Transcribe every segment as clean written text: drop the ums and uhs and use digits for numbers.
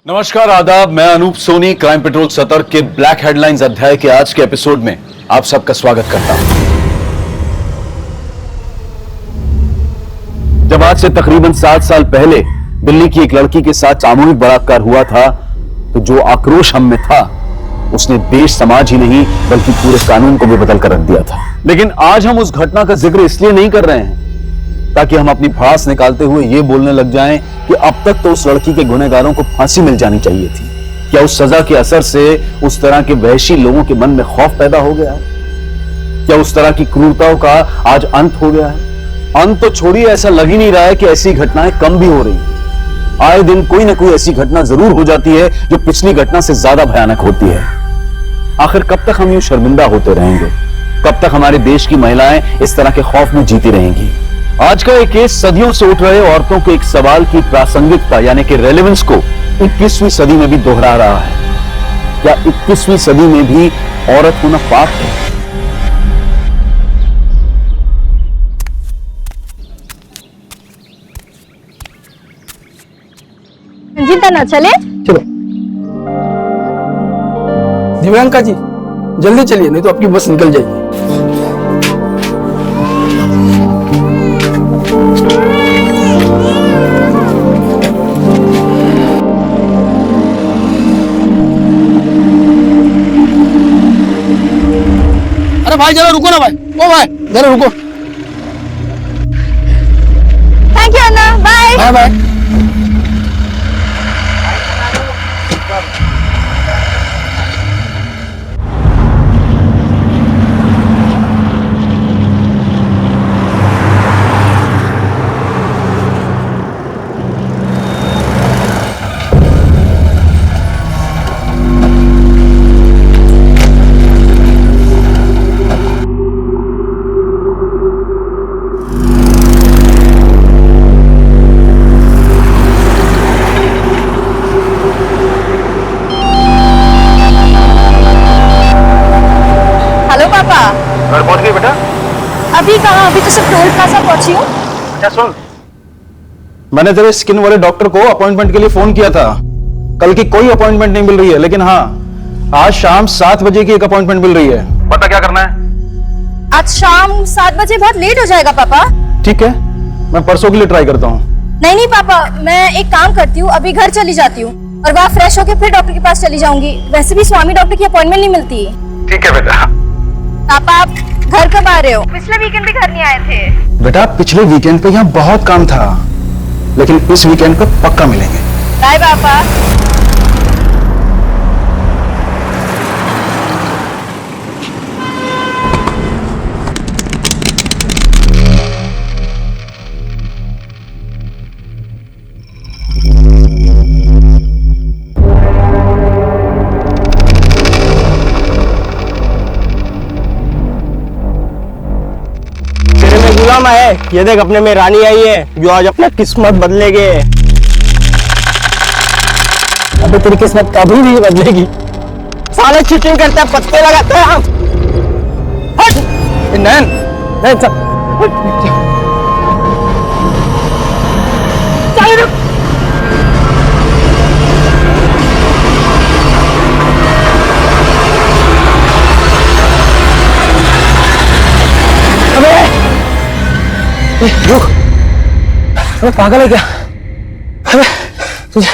नमस्कार, आदाब। मैं अनूप सोनी क्राइम पेट्रोल सतर्क के ब्लैक हेडलाइंस अध्याय के आज के एपिसोड में आप सबका स्वागत करता हूं। जब आज से तकरीबन 7 साल पहले दिल्ली की एक लड़की के साथ सामूहिक बलात्कार हुआ था, तो जो आक्रोश हम में था उसने देश समाज ही नहीं बल्कि पूरे कानून को भी बदल कर रख दिया था। लेकिन आज हम उस घटना का जिक्र इसलिए नहीं कर रहे हैं ताकि हम अपनी भड़ास निकालते हुए ये बोलने लग जाएं कि अब तक तो उस लड़की के गुनहगारों को फांसी मिल जानी चाहिए थी। क्या उस सजा के असर से उस तरह के वहशी लोगों के मन में खौफ पैदा हो गया है? क्या उस तरह की क्रूरताओं का आज अंत हो गया है? अंत तो छोड़िए, ऐसा लग ही नहीं रहा है कि ऐसी घटनाएं कम भी हो रही हैं। आए दिन कोई ना कोई ऐसी घटना जरूर हो जाती है जो पिछली घटना से ज्यादा भयानक होती है। आखिर कब तक हम यूं शर्मिंदा होते रहेंगे? कब तक हमारे देश की महिलाएं इस तरह के खौफ में जीती रहेंगी? आज का एक केस सदियों से उठ रहे औरतों के एक सवाल की प्रासंगिकता यानी कि रेलेवेंस को 21वीं सदी में भी दोहरा रहा है। क्या 21वीं सदी में भी औरत होना पाप है? चिंता ना चले। चलो दिव्यांका जी, जल्दी चलिए, नहीं तो आपकी बस निकल जाएगी। अरे भाई जरा रुको ना भाई, ओ भाई जरा रुको। Thank you Anna, bye bye bye. घर पहुंच गई बेटा? अभी कहाँ, अभी तो सिर्फ टोल प्लाजा पहुंची हूँ। क्या सुन, मैंने तेरे स्किन वाले डॉक्टर को अपॉइंटमेंट के लिए फोन किया था। कल की कोई अपॉइंटमेंट नहीं मिल रही है, लेकिन हाँ, आज शाम 7 बजे की एक अपॉइंटमेंट मिल रही है। पता क्या करना है? आज शाम 7 बजे बहुत लेट हो जाएगा पापा। ठीक है, मैं परसों के लिए ट्राई करता हूँ। नहीं नहीं पापा, मैं एक काम करती हूँ, अभी घर चली जाती हूँ और वहाँ फ्रेश होकर फिर डॉक्टर के पास चली जाऊंगी। वैसे भी स्वामी डॉक्टर की अपॉइंटमेंट नहीं मिलती। ठीक है बेटा। पापा आप घर कब आ रहे हो? पिछले वीकेंड भी घर नहीं आए थे। बेटा पिछले वीकेंड पे यहाँ बहुत काम था, लेकिन इस वीकेंड पे पक्का मिलेंगे। बाय पापा। है ये देख, अपने में रानी आई है जो आज अपना किस्मत बदलेगी। अबे तेरी किस्मत कभी नहीं बदलेगी। साले चीटिंग करते हैं, पत्ते लगाते हैं। हट नैन, नैन चल रुक। अबे पागल है क्या? अबे तुझे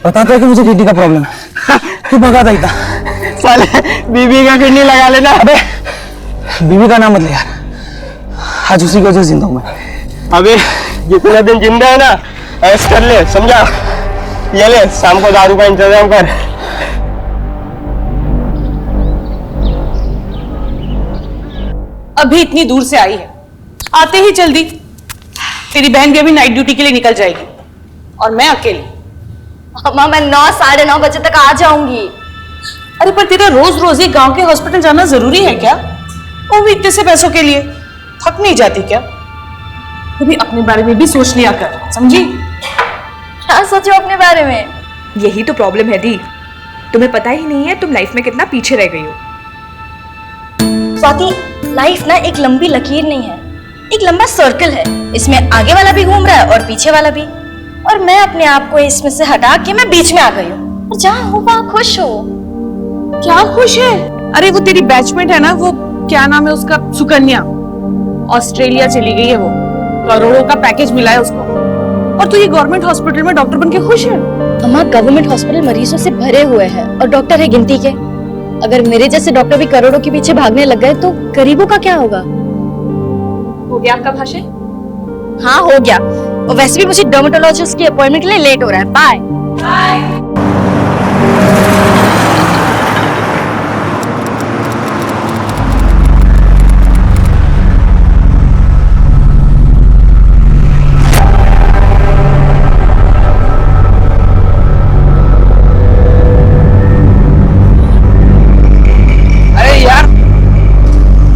बताता है कि मुझे किडनी का प्रॉब्लम है, तू भगाता इतना। साले बीबी का किडनी लगा लेना। अबे बीबी का नाम मत ले यार, आज उसी की वजह से जिंदा हूं मैं। अबे जितने दिन जिंदा है ना, ऐश कर ले, समझा? ये ले, शाम को दारू का इंतजाम कर। अभी इतनी दूर से आई है, आते ही जल्दी। तेरी बहन भी अभी नाइट ड्यूटी के लिए निकल जाएगी और मैं अकेली। अम्मा मैं 9 साढ़े 9 बजे तक आ जाऊंगी। अरे पर तेरा रोज रोज ही गांव के हॉस्पिटल जाना जरूरी है क्या? वो भी इतने से पैसों के लिए थक नहीं जाती क्या? कभी अपने बारे में भी सोच लिया कर, समझी? क्या सोचो अपने बारे में? यही तो प्रॉब्लम है दी, तुम्हें पता ही नहीं है तुम लाइफ में कितना पीछे रह गई हो। स्वाति, लाइफ ना एक लंबी लकीर नहीं है, एक लंबा सर्कल है। इसमें आगे वाला भी घूम रहा है और पीछे वाला भी, और मैं अपने आप को इसमें से हटा के मैं बीच में आ गई हूँ। जहाँ हो वहाँ खुश हो। क्या खुश है? अरे वो तेरी बैचमेट है ना, वो क्या नाम है उसका, सुकन्या, ऑस्ट्रेलिया चली गई है वो, करोड़ों का पैकेज मिला है उसको, और तू ये गवर्नमेंट हॉस्पिटल में डॉक्टर बन के खुश है? अम्मा, गवर्नमेंट हॉस्पिटल मरीजों से भरे हुए हैं और डॉक्टर है गिनती के। अगर मेरे जैसे डॉक्टर भी करोड़ों के पीछे भागने लग गए तो गरीबों का क्या होगा? हो गया आपका भाषण? हाँ, हो गया। और वैसे भी मुझे डर्मेटोलॉजिस्ट की अपॉइंटमेंट के लिए लेट हो रहा है। बाय। अरे यार,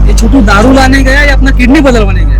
ये छोटू दारू लाने गया या अपना किडनी बदलवाने गया?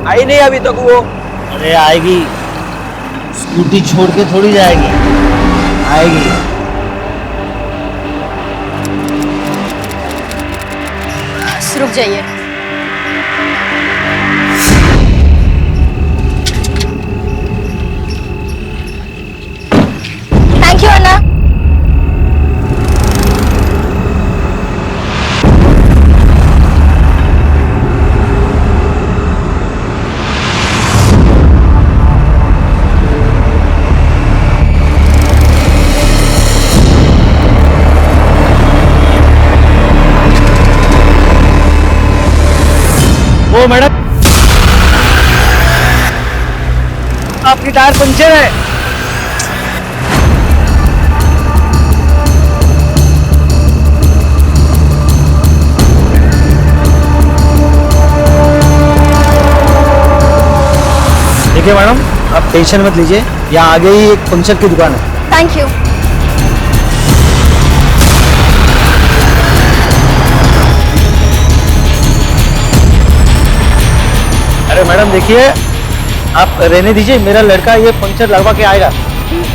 आई नहीं अभी तक वो। अरे आएगी, स्कूटी छोड़ के थोड़ी जाएगी, आएगी। रुक जाइए। Thank you Anna. ओ मैडम, आपकी टायर पंचर है। देखिए मैडम, आप टेंशन मत लीजिए, यहाँ आगे ही एक पंचर की दुकान है। Thank you. अरे मैडम देखिए, आप रहने दीजिए, मेरा लड़का ये पंचर लगवा के आएगा।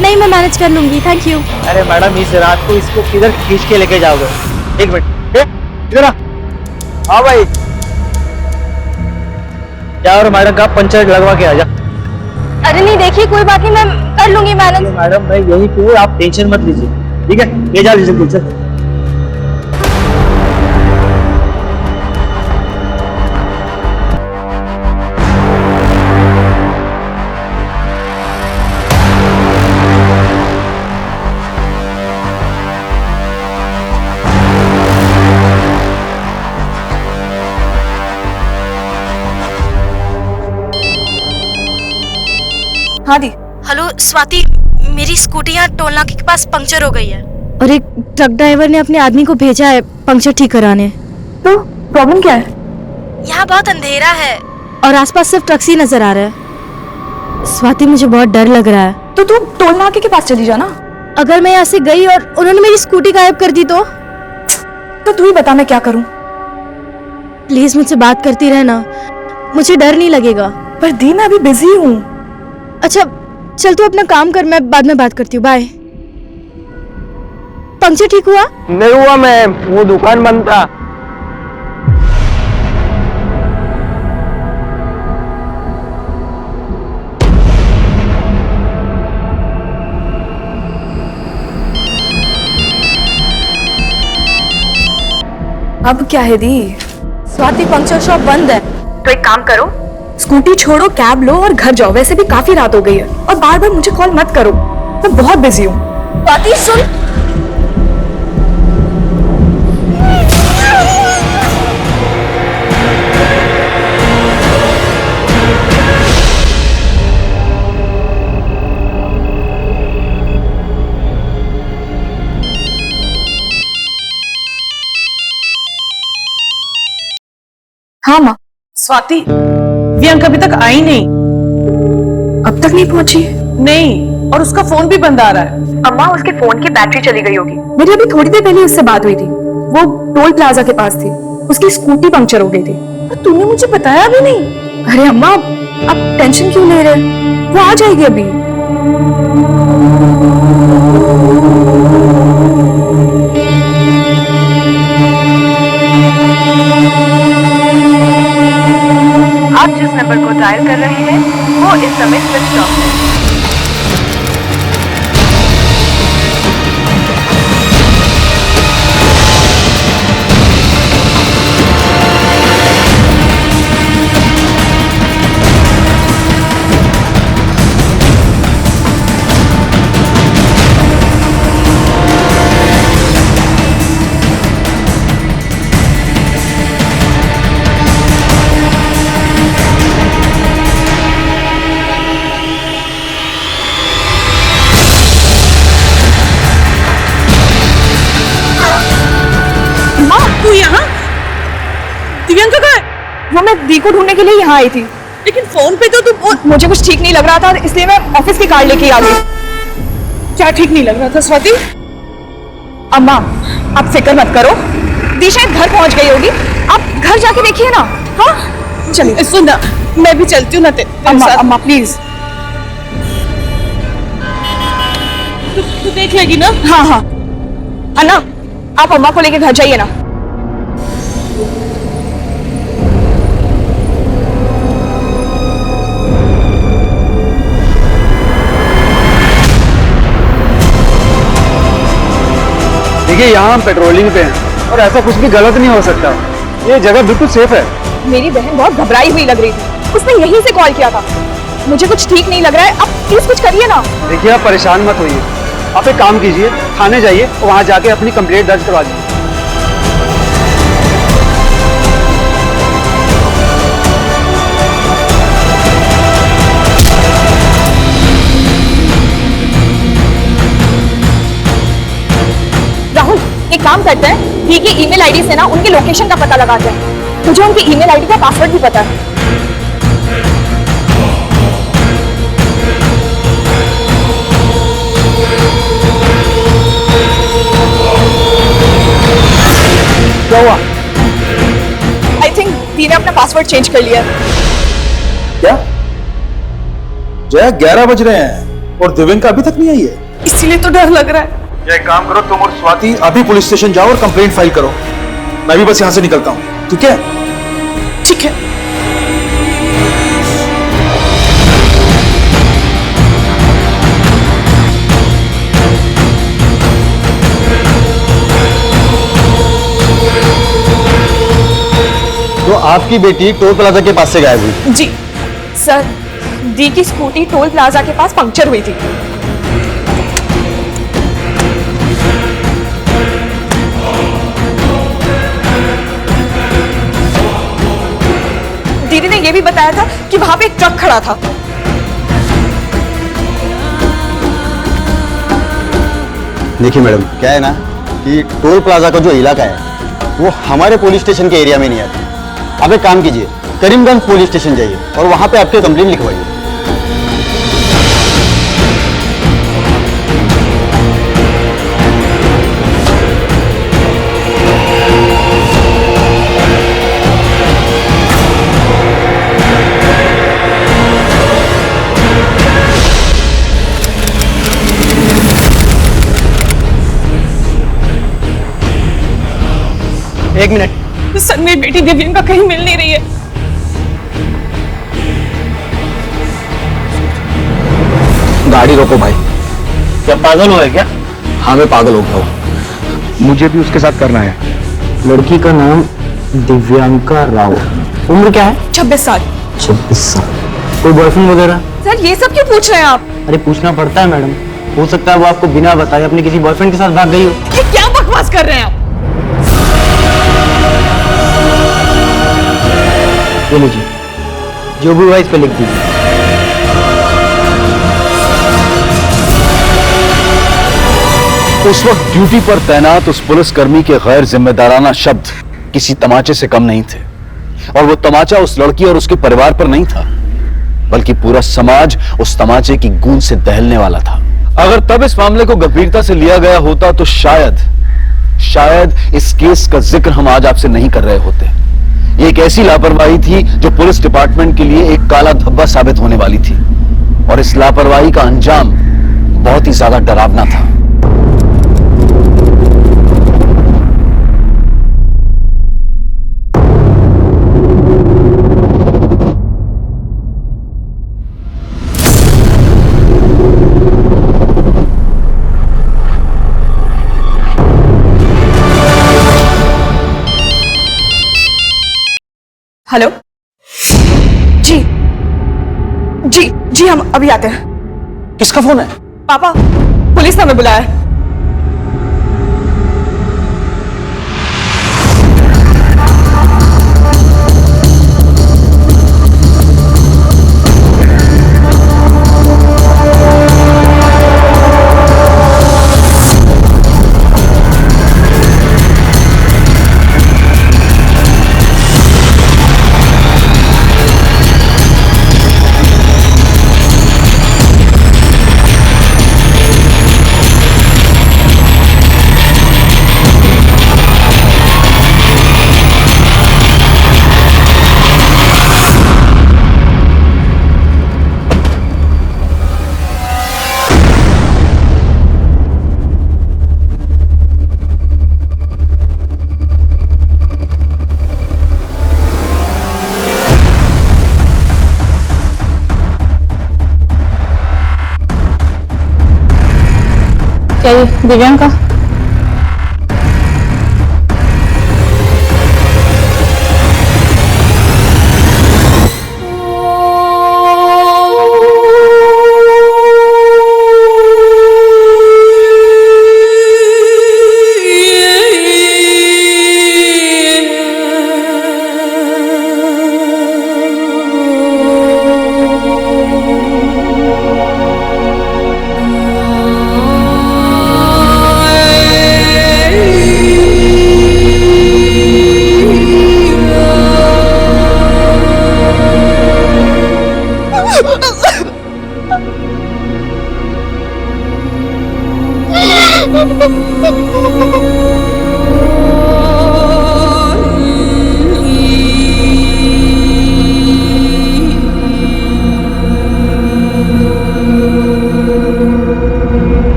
नहीं, मैं मैनेज कर लूंगी। Thank you. अरे मैडम, इस रात को इसको किधर खींच के लेके जाओगे? एक मिनट, इधर आ। हाँ भाई, जा और मैडम का पंचर लगवा के आ जा। अरे नहीं, देखिए कोई बात नहीं, मैं कर लूंगी मैनेज। मैडम मैं यहीं पे हूँ, आप टेंशन मत लीजिए, ठीक है? ले जा लीजिए पंचर। हाँ दी। हेलो स्वाति, मेरी स्कूटी यहाँ टोल नाके के पास पंक्चर हो गई है और एक ट्रक ड्राइवर ने अपने आदमी को भेजा है पंक्चर ठीक कराने। तो प्रॉब्लम क्या है? यहाँ बहुत अंधेरा है और आसपास सिर्फ ट्रक्स ही नजर आ रहा है। स्वाति, मुझे बहुत डर लग रहा है। तो तू टोल नाके के पास चली जा ना। अगर मैं यहाँ से गई और उन्होंने मेरी स्कूटी गायब कर दी तो तू ही बता मैं क्या करूं। प्लीज मुझसे बात करती रहना, मुझे डर नहीं लगेगा। पर दी, मैं अभी बिजी हूँ। अच्छा चल, तू अपना काम कर, मैं बाद में बात करती हूँ। बाय। पंक्चर ठीक हुआ? नहीं हुआ मैम, वो दुकान बंद था। अब क्या है दी? स्वाति पंक्चर शॉप बंद है। तो एक काम करो, स्कूटी छोड़ो, कैब लो और घर जाओ। वैसे भी काफी रात हो गई है और बार बार मुझे कॉल मत करो, मैं बहुत बिजी हूँ। स्वाति सुन, हाँ माँ। स्वाति, प्रियंका अभी तक आई नहीं। अब तक नहीं पहुंची? नहीं, और उसका फोन भी बंद आ रहा है। अम्मा, उसके फोन की बैटरी चली गई होगी। मेरी अभी थोड़ी देर पहले उससे बात हुई थी, वो टोल प्लाजा के पास थी, उसकी स्कूटी पंक्चर हो गई थी। और तूने मुझे बताया भी नहीं। अरे अम्मा, आप टेंशन क्यों ले रहे? वो आ जाएगी अभी। आप जिस नंबर को डायल कर रहे हैं वो इस समय स्विच ऑफ है। तू यहाँ? दिव्यांका कहाँ है? वो मैं दी को ढूंढने के लिए यहाँ आई थी, लेकिन फोन पे तो तू मुझे कुछ ठीक नहीं लग रहा था इसलिए मैं ऑफिस की कार लेके आ गई। क्या ठीक नहीं लग रहा था स्वाति? अम्मा, आप फिक्र मत करो, दी शायद घर पहुंच गई होगी, आप घर जाके देखिए ना। हाँ चलिए। सुन ना, मैं भी चलती हूँ ना तेरे अम्मा, साथ। अम्मा प्लीज। तू देख लेगी ना? हाँ हाँ अन्ना, आप अम्मा को लेके घर जाइए ना। देखिए, यहाँ हम पेट्रोलिंग पे हैं और ऐसा कुछ भी गलत नहीं हो सकता। ये जगह बिल्कुल सेफ है। मेरी बहन बहुत घबराई हुई लग रही थी, उसने यहीं से कॉल किया था। मुझे कुछ ठीक नहीं लग रहा है, आप प्लीज कुछ करिए ना। देखिए, आप परेशान मत होइए, आप एक काम कीजिए, थाने जाइए और वहाँ जाके अपनी कंप्लेंट दर्ज करवा दीजिए। राहुल, एक काम करते हैं, दी की ईमेल आईडी से ना उनकी लोकेशन का पता लगाते हैं। मुझे उनकी ईमेल आईडी का पासवर्ड भी पता है। क्या हुआ? आई थिंक दी ने अपना पासवर्ड चेंज कर लिया। क्या जया, 11 बज रहे हैं और दिव्यांका अभी तक नहीं आई है। इसीलिए तो डर लग रहा है। एक काम करो, तुम और स्वाति अभी पुलिस स्टेशन जाओ और कंप्लेंट फाइल करो। मैं भी बस यहाँ से निकलता हूँ, ठीक है? ठीक है। तो आपकी बेटी टोल प्लाजा के पास से गायब हुई? जी सर, दी की स्कूटी टोल प्लाजा के पास पंक्चर हुई थी। दीदी ने यह भी बताया था कि वहां पे एक ट्रक खड़ा था। देखिए मैडम, क्या है ना कि टोल प्लाजा का जो इलाका है वो हमारे पुलिस स्टेशन के एरिया में नहीं आता। आप एक काम कीजिए, करीमगंज पुलिस स्टेशन जाइए और वहां पे आपके कंप्लेंट लिखवाइए। एक मिनट। सर, मेरी बेटी दिव्यांका कहीं मिल नहीं रही है। गाड़ी रोको भाई। क्या पागल हो है क्या? हाँ, मैं पागल हो गया हूँ। मुझे भी उसके साथ करना है। लड़की का नाम दिव्यांका राव, उम्र क्या है? 26 साल। 26 साल। कोई बॉयफ्रेंड वगैरह? सर ये सब क्यों पूछ रहे हैं आप? अरे पूछना पड़ता है मैडम, हो सकता है वो आपको बिना बताए अपने किसी बॉयफ्रेंड के साथ भाग गई हो। ये क्या बकवास कर रहे हैं आप? ये लीजिए, जो भी हुआ इस पे लिख दीजिए। उस वक्त ड्यूटी पर तैनात उस पुलिसकर्मी के गैर जिम्मेदाराना शब्द किसी तमाचे से कम नहीं थे, और वो तमाचा उस लड़की और उसके परिवार पर नहीं था, बल्कि पूरा समाज उस तमाचे की गूंज से दहलने वाला था। अगर तब इस मामले को गंभीरता से लिया गया होता तो शायद इस केस का जिक्र हम आज आपसे नहीं कर रहे होते। ये एक ऐसी लापरवाही थी जो पुलिस डिपार्टमेंट के लिए एक काला धब्बा साबित होने वाली थी, और इस लापरवाही का अंजाम बहुत ही ज्यादा डरावना था। हेलो। जी जी जी, हम अभी आते हैं। किसका फोन है? पापा, पुलिस ने हमें बुलाया है। क्या ये दिव्यांका?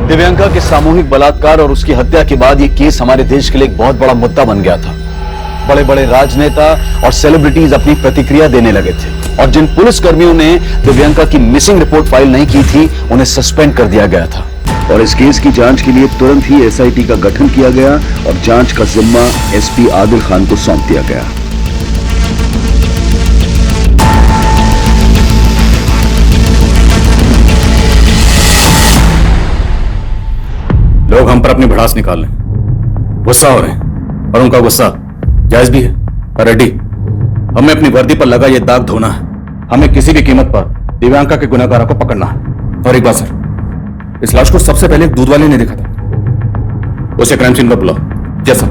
दिव्यांका के सामूहिक बलात्कार और उसकी हत्या के बाद यह केस हमारे देश के लिए एक बहुत बड़ा मुद्दा बन गया था। बड़े बड़े राजनेता और सेलिब्रिटीज अपनी प्रतिक्रिया देने लगे थे, और जिन पुलिसकर्मियों ने दिव्यांका की मिसिंग रिपोर्ट फाइल नहीं की थी उन्हें सस्पेंड कर दिया गया था। और इस केस की जांच के लिए तुरंत ही एसआईटी का गठन किया गया और जांच का जिम्मा एसपी आदिल खान को सौंप दिया गया। लोग हम पर अपनी भड़ास निकाल लें, गुस्सा हो रहे हैं, और उनका गुस्सा जायज भी है। पर रेड्डी, हमें अपनी वर्दी पर लगा ये दाग धोना है। हमें किसी भी कीमत पर दिव्यांका के गुनहगारों को पकड़ना है। और एक बात सर, इस लाश को सबसे पहले एक दूध वाले ने देखा था। उसे क्राइम सीन पर बुलाओ। जैसा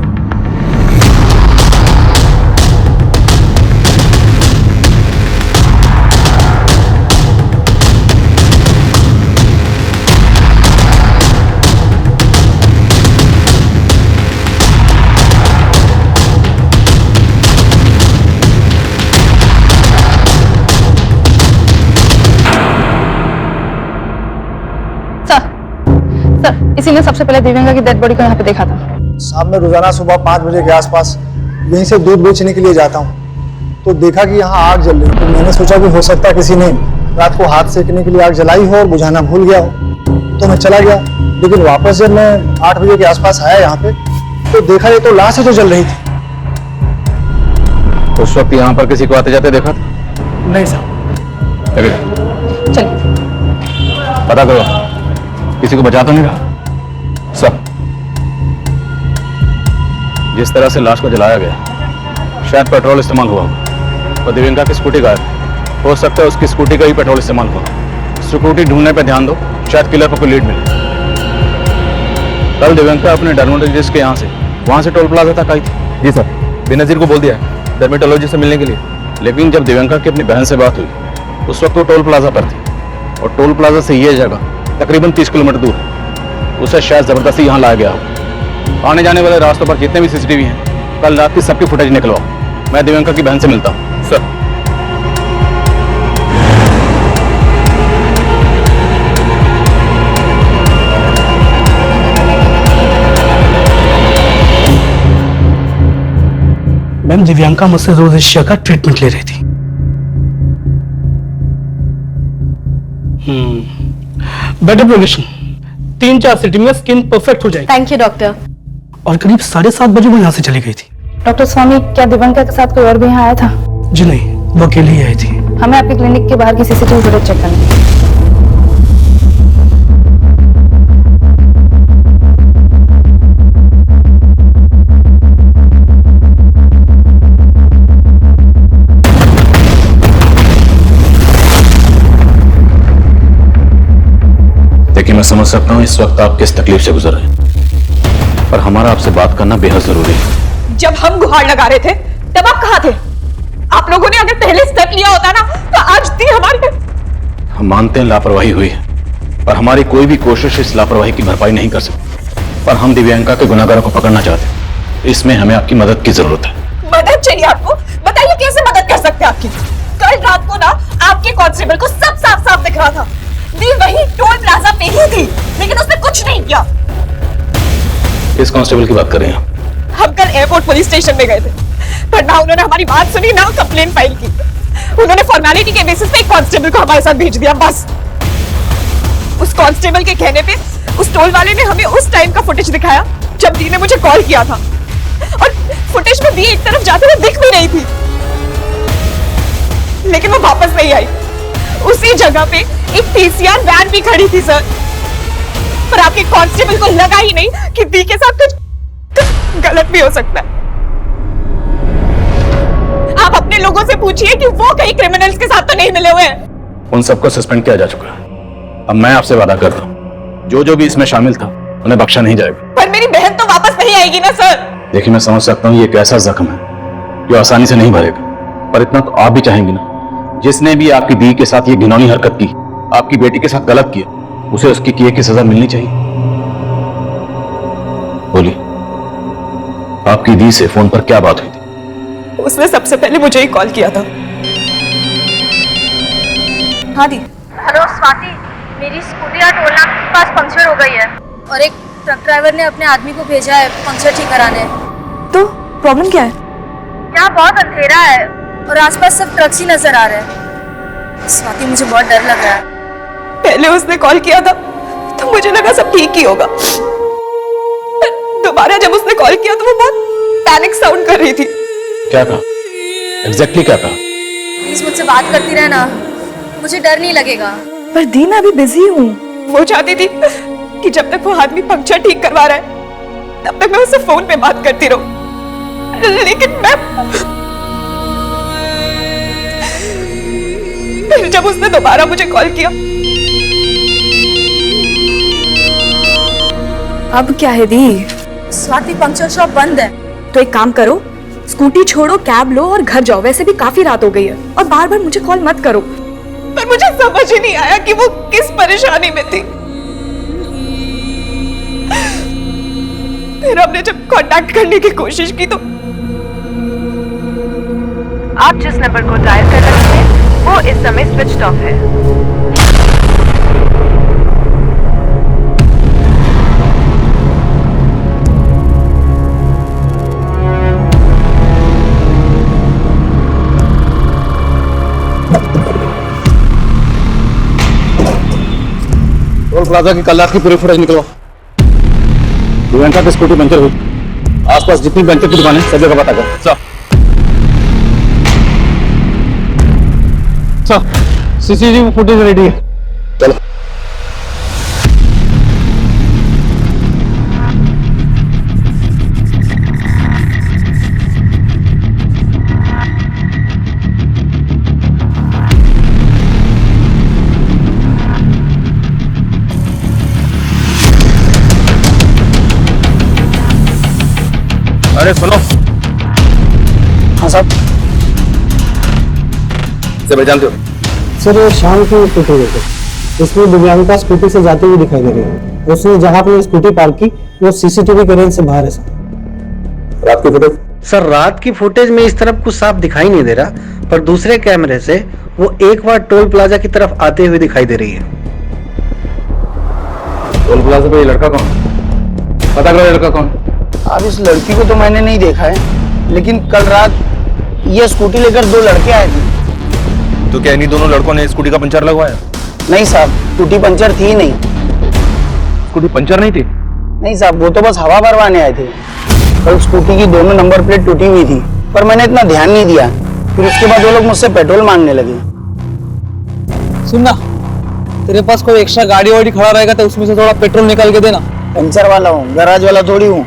सर, इसी ने सबसे पहले दिव्यांका की डेड बॉडी को यहाँ पे देखा था। साहब, मैं रोजाना सुबह 5 बजे के आसपास यहीं से दूध बेचने के लिए जाता हूँ, तो देखा कि यहाँ आग जल रही। तो मैंने सोचा कि हो सकता है किसी ने रात को हाथ सेकने के लिए आग जलाई हो और बुझाना भूल गया हो, तो मैं चला गया। लेकिन वापस जब मैं 8 बजे के आसपास आया यहाँ पे, तो देखा ये तो लाश है जो जल रही थी। उस वक्त यहाँ पर किसी को आते जाते देखा था? नहीं साहब। चलिए। पता करो किसी को बचा तो नहीं रहा? सब जिस तरह से लाश को जलाया गया शायद पेट्रोल इस्तेमाल हुआ होगा। और दिव्यंका की स्कूटी गायब है। हो सकता है उसकी स्कूटी का ही पेट्रोल इस्तेमाल हुआ। स्कूटी ढूंढने पे ध्यान दो, शायद किलर को कोई लीड मिले। कल दिव्यंका अपने डर्मेटोलॉजिस्ट के यहाँ से वहां से टोल प्लाजा तक आई थी। जी सर, बेनजीर को बोल दिया है डर्मेटोलॉजिस्ट से मिलने के लिए। लेकिन जब दिव्यंका की अपनी बहन से बात हुई उस वक्त वो टोल प्लाजा पर थी और टोल प्लाजा से ये जगह तकरीबन 30 किलोमीटर दूर है। उसे शायद जबरदस्ती यहाँ लाया गया हो। आने जाने वाले रास्तों पर जितने भी सीसीटीवी हैं कल रात की सबकी फुटेज निकलवाओ। मैं दिव्यंका की बहन से मिलता हूँ। सर। मैम दिव्यांका मुझसे रोज इस का ट्रीटमेंट ले रही थी। बेटर प्रोग्रेशन, 3-4 सिटिंग में स्किन परफेक्ट हो जाएगी। Thank you doctor. और करीब 7:30 बजे वो यहाँ से चली गई थी। डॉक्टर स्वामी, क्या दिव्यांका के साथ कोई और भी यहाँ आया था? जी नहीं, वो अकेली ही आई थी। हमें आपके क्लिनिक के बाहर की सीसीटीवी फुटेज चेक करनी है। देखिए, मैं समझ सकता हूँ इस वक्त आप किस तकलीफ से गुजर रहे हैं, पर हमारा आपसे बात करना बेहद जरूरी है। जब हम गुहार लगा रहे थे तब आप कहाँ थे? आप लोगों ने अगर पहले स्टेप लिया होता ना तो आज दी हमारे। हम मानते हैं लापरवाही हुई है, पर हमारी कोई भी कोशिश इस लापरवाही की भरपाई नहीं कर सकती। पर हम दिव्यांका के गुनाहगारों को पकड़ना चाहते हैं। इसमें हमें आपकी मदद की जरूरत है। मदद चाहिए आपको? बताइए कैसे मदद कर सकते हैं आपकी? कल रात को ना आपके कांस्टेबल को सब साफ साफ दिख रहा था। दी वही टोल प्लाजा पे ही थी, लेकिन उसने कुछ नहीं किया। किस कांस्टेबल की बात कर रहे हैं आप? हम कल एयरपोर्ट पुलिस स्टेशन में गए थे, पर ना उन्होंने हमारी बात सुनी ना कंप्लेन फाइल की। उन्होंने फॉर्मेलिटी के बेसिस पे एक कांस्टेबल को हमारे साथ भेज दिया, बस। उस कांस्टेबल के कहने पे उस टोल वाले ने हमें उस टाइम का फुटेज दिखाया जब दी ने मुझे कॉल किया था, और फुटेज में दी एक तरफ जाते हुए दिख भी नहीं थी, लेकिन वो वापस नहीं आई। उसी जगह पे एक पीसीआर वैन भी खड़ी थी सर, पर आपके कांस्टेबल को लगा ही नहीं कि दी के साथ कुछ गलत भी हो सकता है। आप अपने लोगों से पूछिए कि वो कहीं क्रिमिनल्स के साथ तो नहीं मिले हुए हैं। उन सबको सस्पेंड किया जा चुका है। अब मैं आपसे वादा करता हूँ, जो भी इसमें शामिल था उन्हें बख्शा नहीं जाएगा। पर मेरी बहन तो वापस नहीं आएगी ना सर। देखिए, मैं समझ सकता हूँ ये एक ऐसा जख्म है जो आसानी से नहीं भरेगा, पर इतना तो आप भी चाहेंगे ना, जिसने भी आपकी दी के साथ ये घिनौनी हरकत की, आपकी बेटी के साथ गलत किया, उसे उसकी किए की सजा मिलनी चाहिए। बोलिए, आपकी दी से फोन पर क्या बात हुई थी? उसने सबसे पहले मुझे ही कॉल किया था। हाँ दी। हेलो स्वाति, मेरी स्कूटी टोल नाका के पास पंक्चर हो गई है और एक ट्रक ड्राइवर ने अपने आदमी को भेजा है पंक्चर ठीक कराने। तो प्रॉब्लम क्या है? यहाँ बहुत अंधेरा है और आसपास सब ट्रक्स ही नजर आ रहे हैं। स्वाति, मुझे बहुत डर लग रहा है। पहले उसने कॉल किया था तो मुझे लगा सब ठीक ही होगा, दोबारा जब उसने कॉल किया तो वो बहुत पैनिक साउंड कर रही थी। क्या कहा? एग्जैक्टली क्या कहा? प्लीज मुझसे बात करती रहे ना, मुझे डर नहीं लगेगा। पर दी, मैं अभी बिजी हूँ। वो चाहती थी कि जब तक वो आदमी पंक्चर ठीक करवा रहा है तब तक मैं उससे फोन पे बात करती रहूं, लेकिन मैं फिर जब उसने दोबारा मुझे कॉल किया। अब क्या है दी? स्वाति, पंक्चर शॉप बंद है। तो एक काम करो, स्कूटी छोड़ो, कैब लो और घर जाओ। वैसे भी काफी रात हो गई है, और बार बार मुझे कॉल मत करो। पर मुझे समझ ही नहीं आया कि वो किस परेशानी में थी। फिर हमने जब कांटेक्ट करने की कोशिश की तो आप जिस नंबर को डायल कर रहे हैं वो इस समय स्विच ऑफ है। टोल प्लाजा की कल रात की पूरी फुटेज निकलो। दिव्यांका की स्कूटी पंचर हुई, आसपास जितनी पंचर की दुकानें सब जगह पता करो। सर सीसीटीवी फुटेज रेडी है। चलो। अरे सुनो, हाँ साहब। से पहचानते हो? सर ये शाम की फुटेज है, इसमें दिव्यांका स्कूटी से जाते हुए दिखाई दे रही है। उसने जहाँ पे स्कूटी पार्क की वो सीसीटीवी के रेंज से बाहर है सर। रात की फुटेज? सर रात की फुटेज में इस तरफ कुछ साफ दिखाई नहीं दे रहा, पर दूसरे कैमरे से वो एक बार टोल प्लाजा की तरफ आते हुए दिखाई दे रही है। टोल प्लाजा पे ये लड़का कौन? पता करो लड़का कौन? अब इस लड़की को तो मैंने नहीं देखा है, लेकिन कल रात ये स्कूटी लेकर दो लड़के आए थे। तो क्या इन्हीं दोनों लड़कों ने स्कूटी का पंचर लगवाया? नहीं साहब, स्कूटी पंचर थी नहीं। स्कूटी पंचर नहीं थी? नहीं साहब, वो तो बस हवा भरवाने आए थे। कल स्कूटी की दोनों नंबर प्लेट टूटी हुई थी, पर मैंने इतना ध्यान नहीं दिया। फिर उसके बाद वो लोग मुझसे पेट्रोल मांगने लगे। सुनना, तेरे पास कोई एक्स्ट्रा गाड़ी वाड़ी खड़ा रहेगा तो उसमें से थोड़ा पेट्रोल निकाल के देना। पंचर वाला हूँ, गैराज वाला थोड़ी हूँ।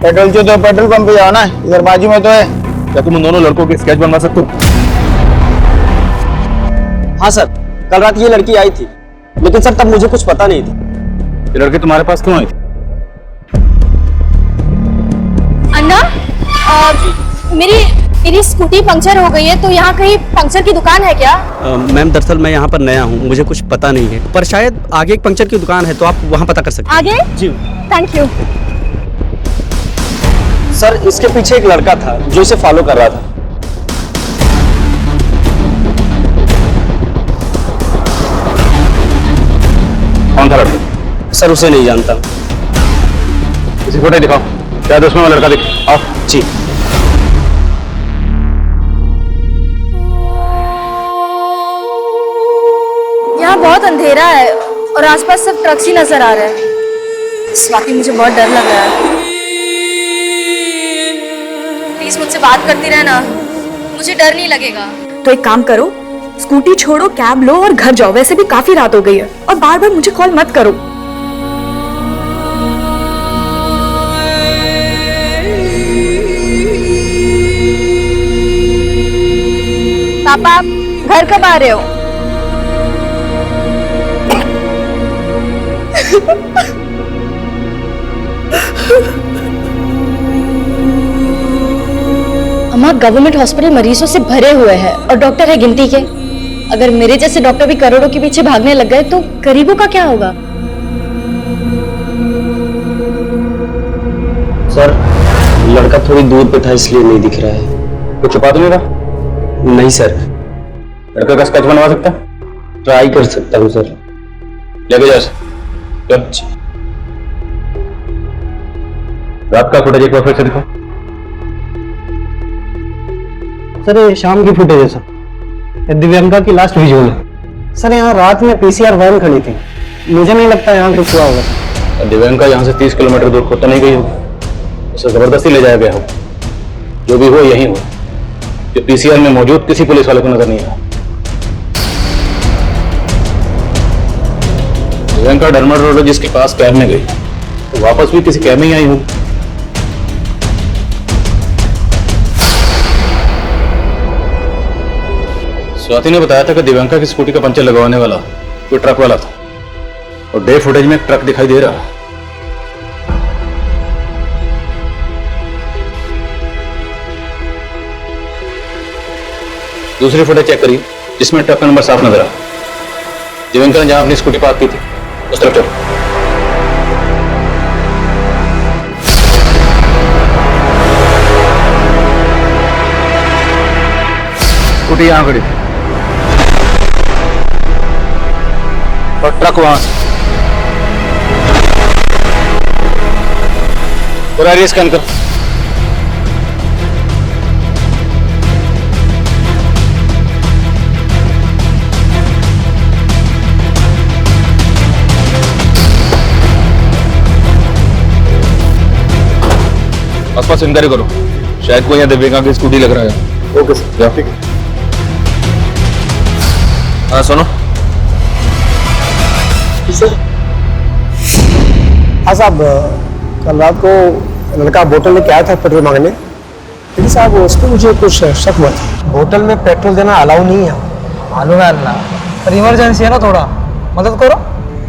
पेट्रोल चाहिए तो पेट्रोल पंप पे जाओ ना, इधर बाजू में तो है। क्या तुम उन दोनों लड़कों के स्केच बनवा सकते हो? हाँ सर, कल रात ये लड़की आई थी, लेकिन सर तब मुझे कुछ पता नहीं था। ये लड़के तुम्हारे पास क्यों आई थी? अन्ना, मेरी स्कूटी पंक्चर हो गई है, तो यहाँ कहीं पंक्चर की दुकान है क्या? मैम दरअसल मैं यहाँ पर नया हूँ, मुझे कुछ पता नहीं है, पर शायद आगे एक पंक्चर की दुकान है, तो आप वहाँ पता कर सकते हैं। आगे? जी थैंक यू। सर इसके पीछे एक लड़का था जो इसे फॉलो कर रहा था। कौन था लड़का? सर उसे नहीं जानता। किसी फोटो दिखाओ, क्या दुश्मन वाला लड़का दिख? आओ। जी यहाँ बहुत अंधेरा है और आसपास सब ट्रक्स ही नजर आ रहे हैं। स्वाति, मुझे बहुत डर लग रहा है। प्लीज मुझसे बात करती रहना, मुझे डर नहीं लगेगा। तो एक काम करो, स्कूटी छोड़ो, कैब लो और घर जाओ। वैसे भी काफी रात हो गई है, और बार बार मुझे कॉल मत करो। पापा, आप घर कब आ रहे हो? अम्मा, गवर्नमेंट हॉस्पिटल मरीजों से भरे हुए हैं और डॉक्टर है गिनती के। अगर मेरे जैसे डॉक्टर भी करोड़ों के पीछे भागने लग गए तो गरीबों का क्या होगा? सर लड़का थोड़ी दूर पे था इसलिए नहीं दिख रहा है। कुछ छुपा तो नहीं रहा? नहीं सर। लड़का का स्केच बनवा सकता? ट्राई कर सकता हूँ सर। लेके जा। चल। रात का फुटेज एक बार फिर से दिखाओ। सर ये शाम की फुटेज है सर, ये दिव्यांका की लास्ट विजुअल है। सर यहाँ रात में पीसीआर वैन खड़ी थी, मुझे नहीं लगता यहाँ कुछ हुआ होगा। दिव्यांका यहाँ से 30 किलोमीटर दूर खुद तो नहीं गई होगी, उसे जबरदस्ती ले जाया गया हो। जो भी हो यही हो, जो पीसीआर में मौजूद किसी पुलिस वाले को नजर नहीं आया। दिव्यांका डर्मेटोलॉजिस्ट के पास कैब में गई तो वापस भी किसी कैब में ही आई होगी। स्वाति ने बताया था कि दिव्यांका की स्कूटी का पंचर लगवाने वाला कोई ट्रक वाला था, और डे फुटेज में एक ट्रक दिखाई दे रहा है। दूसरी फुटेज चेक करिए जिसमें ट्रक का नंबर साफ नजर आ। दिव्यांका ने जहां अपनी स्कूटी पार्क की थी उस तरफ चलो। स्कूटी यहां खड़ी थी और ट्रक वहां से। पूरा एरिया स्कैन कर। आसपास इंक्वायरी करो, शायद कोई यहाँ दिव्यांका की स्कूटी लग रहा है। ओके सर, ठीक है। हाँ सुनो। हाँ साहब, कल रात को लड़का बोतल लेके आया था पेट्रोल मांगने, लेकिन साहब उस पर मुझे कुछ शक हुआ था। होटल में पेट्रोल देना अलाउ नहीं है। मालूम है अल्लाह, पर इमरजेंसी है ना, थोड़ा मदद करो।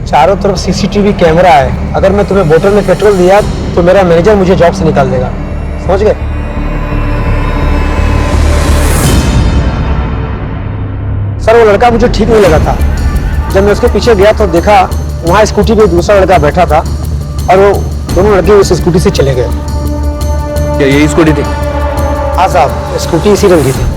चारों तरफ सीसीटीवी कैमरा है, अगर मैं तुम्हें बोतल में पेट्रोल दिया तो मेरा मैनेजर मुझे जॉब से निकाल देगा, समझ गए? सर वो लड़का मुझे ठीक नहीं लगा था। जब मैं उसके पीछे गया तो देखा वहाँ स्कूटी पे दूसरा लड़का बैठा था और वो दोनों लड़के उस स्कूटी से चले गए। क्या यही स्कूटी थी? हाँ साहब, स्कूटी इसी रंग की थी।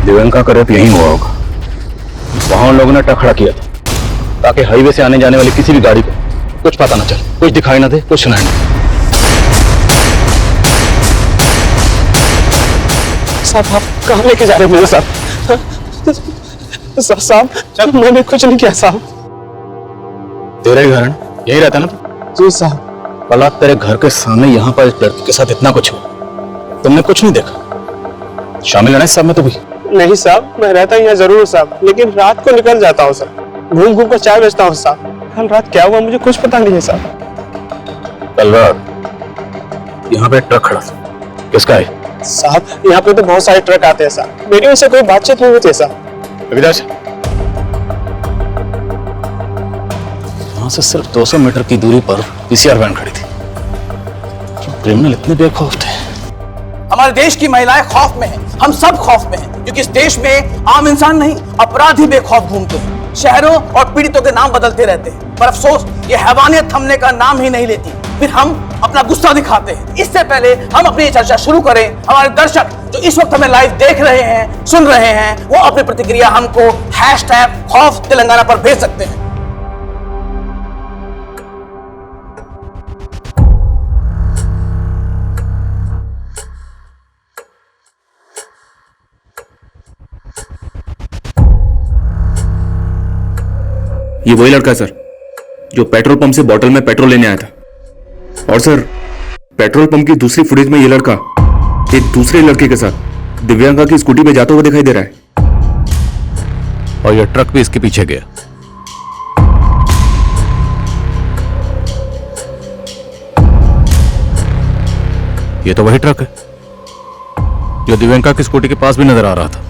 दिव्यांका का रेप यहीं हुआ होगा। वहां उन लोगों ने ट्रक खड़ा किया था ताकि हाईवे से आने जाने वाली किसी भी गाड़ी को कुछ पता ना चले, कुछ दिखाई ना दे, कुछ सुनाई ना दे। साहब आप कहाँ लेके जा रहे हो मेरे साथ? साहब मैंने कुछ नहीं किया साहब। तेरा ही घर है ना? यही रहता ना? जी साहब। कल रात तेरे घर के सामने यहाँ पर एक लड़की के साथ इतना कुछ हुआ, तुमने कुछ नहीं देखा? शामिल है ना इस सब में तो भी? नहीं साहब, मैं रहता यहाँ जरूर साहब, लेकिन रात को निकल जाता हूँ साहब, घूम घूम कर चाय बेचता हूँ साहब। कल रात क्या हुआ मुझे कुछ पता नहीं है साहब। कल रात यहाँ पे ट्रक खड़ा था, किसका है? साहब यहाँ पे तो बहुत सारे ट्रक आते हैं साहब, मेरी उनसे कोई बातचीत नहीं होती है साहब। विकास, यहाँ से सिर्फ 200 मीटर की दूरी पर पीसीआर वैन खड़ी थी। क्रिमिनल इतने बेखौफ थे। हमारे देश की महिलाएं खौफ में हैं, हम सब खौफ में हैं, क्योंकि इस देश में आम इंसान नहीं, अपराधी बेखौफ घूमते हैं, शहरों और पीड़ितों के नाम बदलते रहते हैं, पर अफसोस ये हैवानियत थमने का नाम ही नहीं लेती। फिर हम अपना गुस्सा दिखाते हैं। इससे पहले हम अपनी चर्चा शुरू करें, हमारे दर्शक जो इस वक्त हमें लाइव देख रहे हैं, सुन रहे हैं, वो अपनी प्रतिक्रिया हमको #खौफ-तेलंगाना पर भेज सकते हैं। ये वही लड़का है सर जो पेट्रोल पंप से बोतल में पेट्रोल लेने आया था। और सर पेट्रोल पंप की दूसरी फुटेज में ये लड़का एक दूसरे लड़के के साथ दिव्यांका की स्कूटी पे जाता हुआ दिखाई दे रहा है। और ये ट्रक भी इसके पीछे गया। ये तो वही ट्रक है जो दिव्यांका की स्कूटी के पास भी नजर आ रहा था।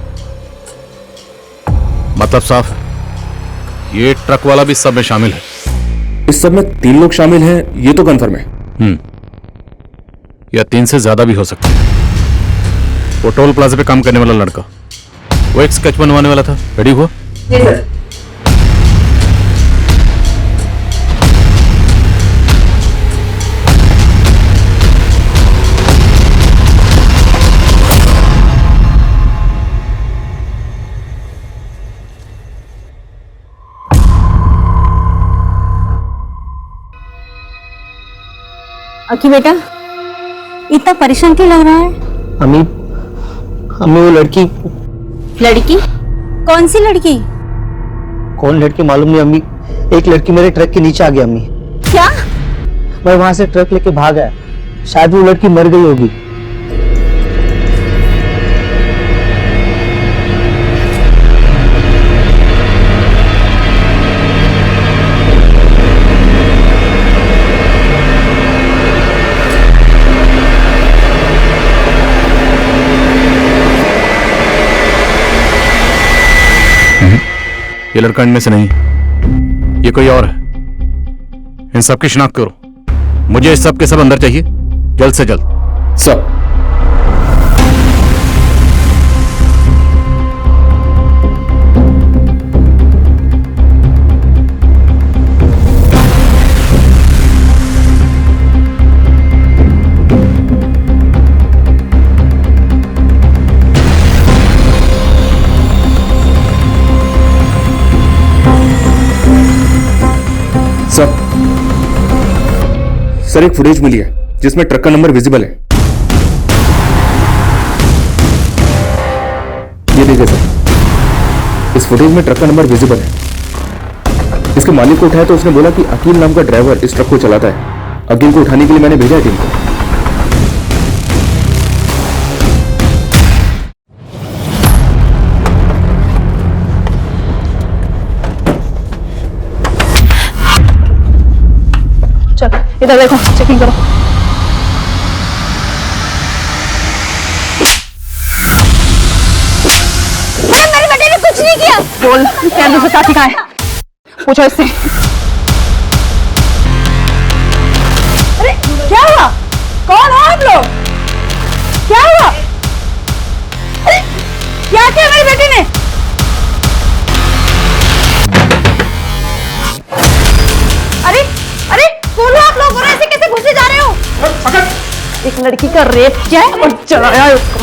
मतलब साफ है ये ट्रक वाला भी सब में शामिल है। इस सब में 3 लोग शामिल हैं, ये तो कंफर्म है। या 3 से ज्यादा भी हो सकता है। वो टोल प्लाजा पे काम करने वाला लड़का, वो एक स्केच बनवाने वाला था। रेडी हुआ? जी सर। अखी बेटा, इतना परेशान क्यों लग रहा है? अम्मी, अम्मी वो लड़की। लड़की? कौन सी लड़की? कौन लड़की मालूम नहीं अम्मी, एक लड़की मेरे ट्रक के नीचे आ गई अम्मी। क्या? मैं वहां से ट्रक लेके भाग आया, शायद वो लड़की मर गई होगी। ये लड़का इनमें से नहीं, ये कोई और है। इन सब की शिनाख्त करो, मुझे इस सब के सब अंदर चाहिए। जल्द से जल्द। सर। सर एक फुटेज मिली है जिसमें ट्रक का नंबर विजिबल है। ये देखिए सर, इस फुटेज में ट्रक का नंबर विजिबल है। इसके मालिक को उठाया तो उसने बोला कि अकील नाम का ड्राइवर इस ट्रक को चलाता है। अकील को उठाने के लिए मैंने भेजा है टीम को। चल इधर देखो, चेकिंग करो। मेरे बेटे ने कुछ नहीं किया। बोल कैमरे से साथी कहाँ है? पूछो इससे। अरे क्या हुआ? कौन हो आप लोग? क्या हुआ? अरे क्या किया मेरे बेटे ने? अरे अरे बोलो आप लोग, ऐसे कैसे घुसे जा रहे हो? एक लड़की का रेप किया है और चलाया है उसको।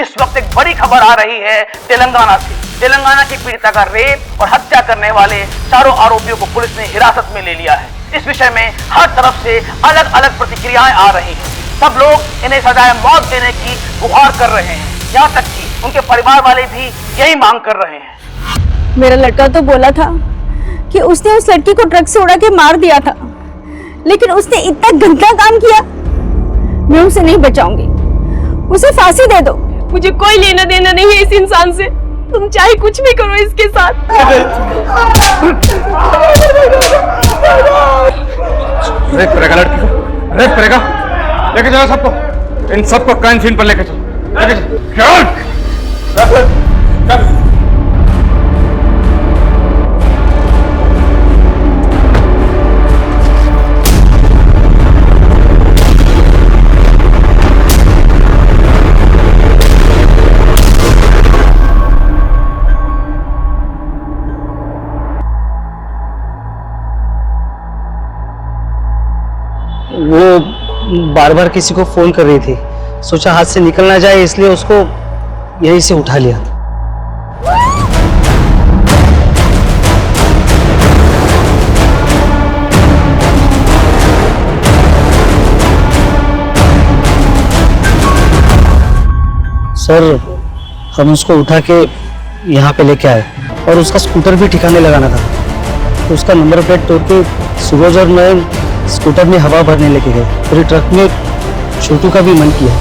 इस वक्त एक बड़ी खबर आ रही है तेलंगाना से। तेलंगाना की पीड़िता का रेप और हत्या करने वाले चारों आरोपियों को पुलिस ने हिरासत में ले लिया है। इस विषय में हर तरफ से अलग अलग प्रतिक्रियाएं आ रही हैं। सब लोग इन्हें सजाए मौत देने की गुहार कर रहे हैं। यहाँ तक कि उनके परिवार वाले भी यही मांग कर रहे हैं। मेरा लड़का तो बोला था कि उसने उस लड़की को ट्रक से उड़ा के मार दिया था, लेकिन उसने इतना गंदा काम किया। मैं उसे नहीं बचाऊंगी, उसे फांसी दे दो। मुझे कोई लेना देना नहीं है इस इंसान से, तुम चाहे कुछ भी करो इसके साथ। रेप करेगा लड़की को, रेप करेगा। लेके जाओ सबको, इन सबको क्राइम सीन पर लेके चलो, लेके चलो। वो बार बार किसी को फोन कर रही थी, सोचा हाथ से निकल ना जाए इसलिए उसको यहीं से उठा लिया। सर हम उसको उठा के यहाँ पे लेके आए और उसका स्कूटर भी ठिकाने लगाना था, तो उसका नंबर प्लेट तोड़ के सूरज और नयन स्कूटर में हवा भरने लेके गए। पूरे ट्रक में छोटू का भी मन किया,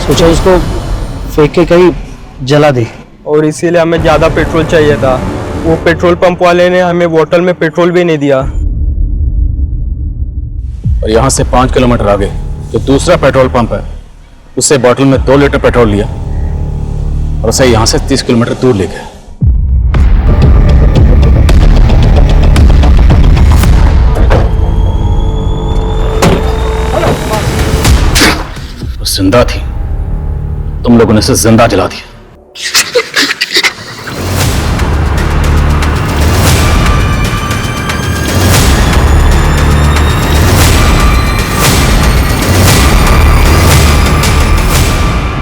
सोचा उसको फेंक के कहीं जला दे। और इसीलिए हमें ज़्यादा पेट्रोल चाहिए था। वो पेट्रोल पंप वाले ने हमें बोतल में पेट्रोल भी नहीं दिया। और यहाँ से 5 किलोमीटर आगे जो दूसरा पेट्रोल पंप है, उससे बोतल में 2 लीटर पेट्रोल लिया और उसे यहाँ से 30 किलोमीटर दूर ले गए। जिंदा थी, तुम लोगों ने इसे जिंदा जला दिया।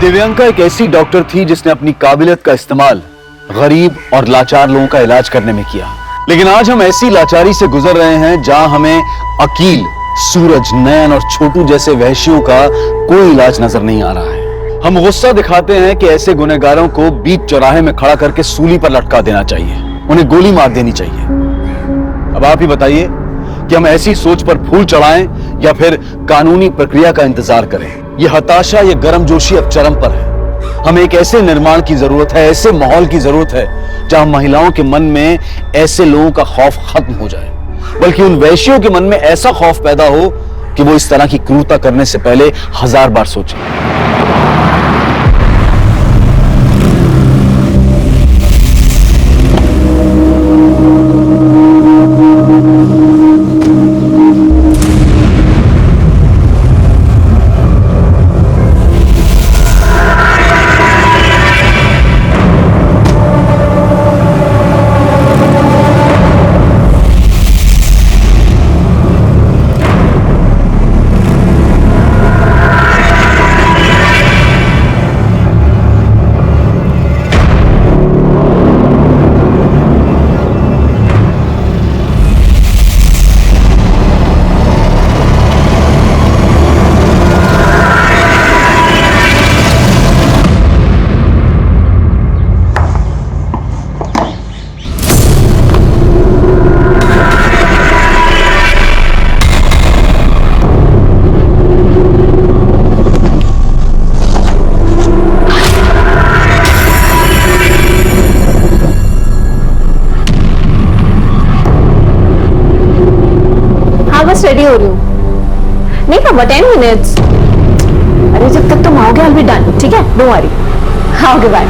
दिव्यांका एक ऐसी डॉक्टर थी जिसने अपनी काबिलियत का इस्तेमाल गरीब और लाचार लोगों का इलाज करने में किया। लेकिन आज हम ऐसी लाचारी से गुजर रहे हैं जहां हमें अकील, सूरज, नयन और छोटू जैसे वहशियों का कोई इलाज नजर नहीं आ रहा है। हम गुस्सा दिखाते हैं कि ऐसे गुनहगारों को बीच चौराहे में खड़ा करके सूली पर लटका देना चाहिए, उन्हें गोली मार देनी चाहिए। अब आप ही बताइए कि हम ऐसी सोच पर फूल चढ़ाएं या फिर कानूनी प्रक्रिया का इंतजार करें। यह हताशा, यह गर्मजोशी अब चरम पर है। हमें एक ऐसे निर्माण की जरूरत है, ऐसे माहौल की जरूरत है जहां महिलाओं के मन में ऐसे लोगों का खौफ खत्म हो जाए, बल्कि उन वैश्यों के मन में ऐसा खौफ पैदा हो कि वो इस तरह की क्रूरता करने से पहले 1000 बार सोचें। about 10 minutes. अरे जब तक तुम आओगे I'll be done. ठीक है? Don't worry. हाँ, okay, bye.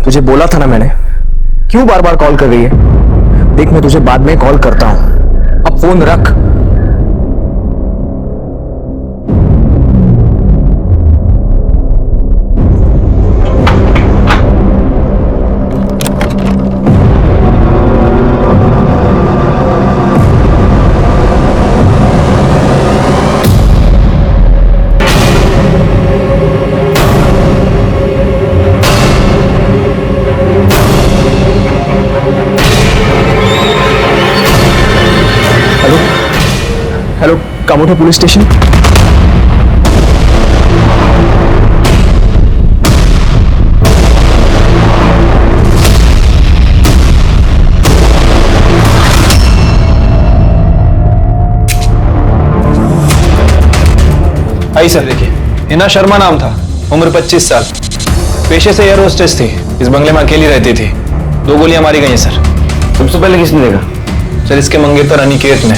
तुझे बोला था ना मैंने, क्यों बार बार कॉल कर रही है? देख मैं तुझे बाद में कॉल करता हूं, अब फोन रख। Hello, Kamothe police station. आई सर, देखिए हिना शर्मा नाम था, उम्र 25 साल, पेशे से एयर होस्टेस थी, इस बंगले में अकेली रहती थी। 2 गोलियां मारी गई हैं सर। सबसे पहले किसने देखा? सर इसके मंगेतर अनिकेत ने,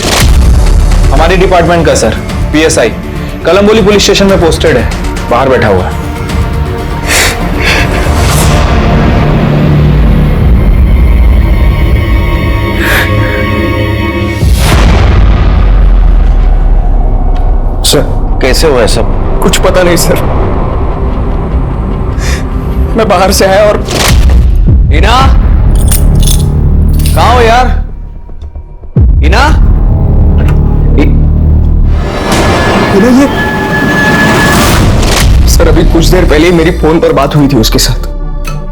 हमारे डिपार्टमेंट का sir, PSI, Kalamboli police station में पोस्टेड है, बाहर बैठा हुआ है। सर कैसे हुआ है सब? कुछ पता नहीं सर, मैं बाहर से आया और इना, कहाँ हो यार? इना? ये सर अभी कुछ देर पहले ही मेरी फोन पर बात हुई थी उसके साथ।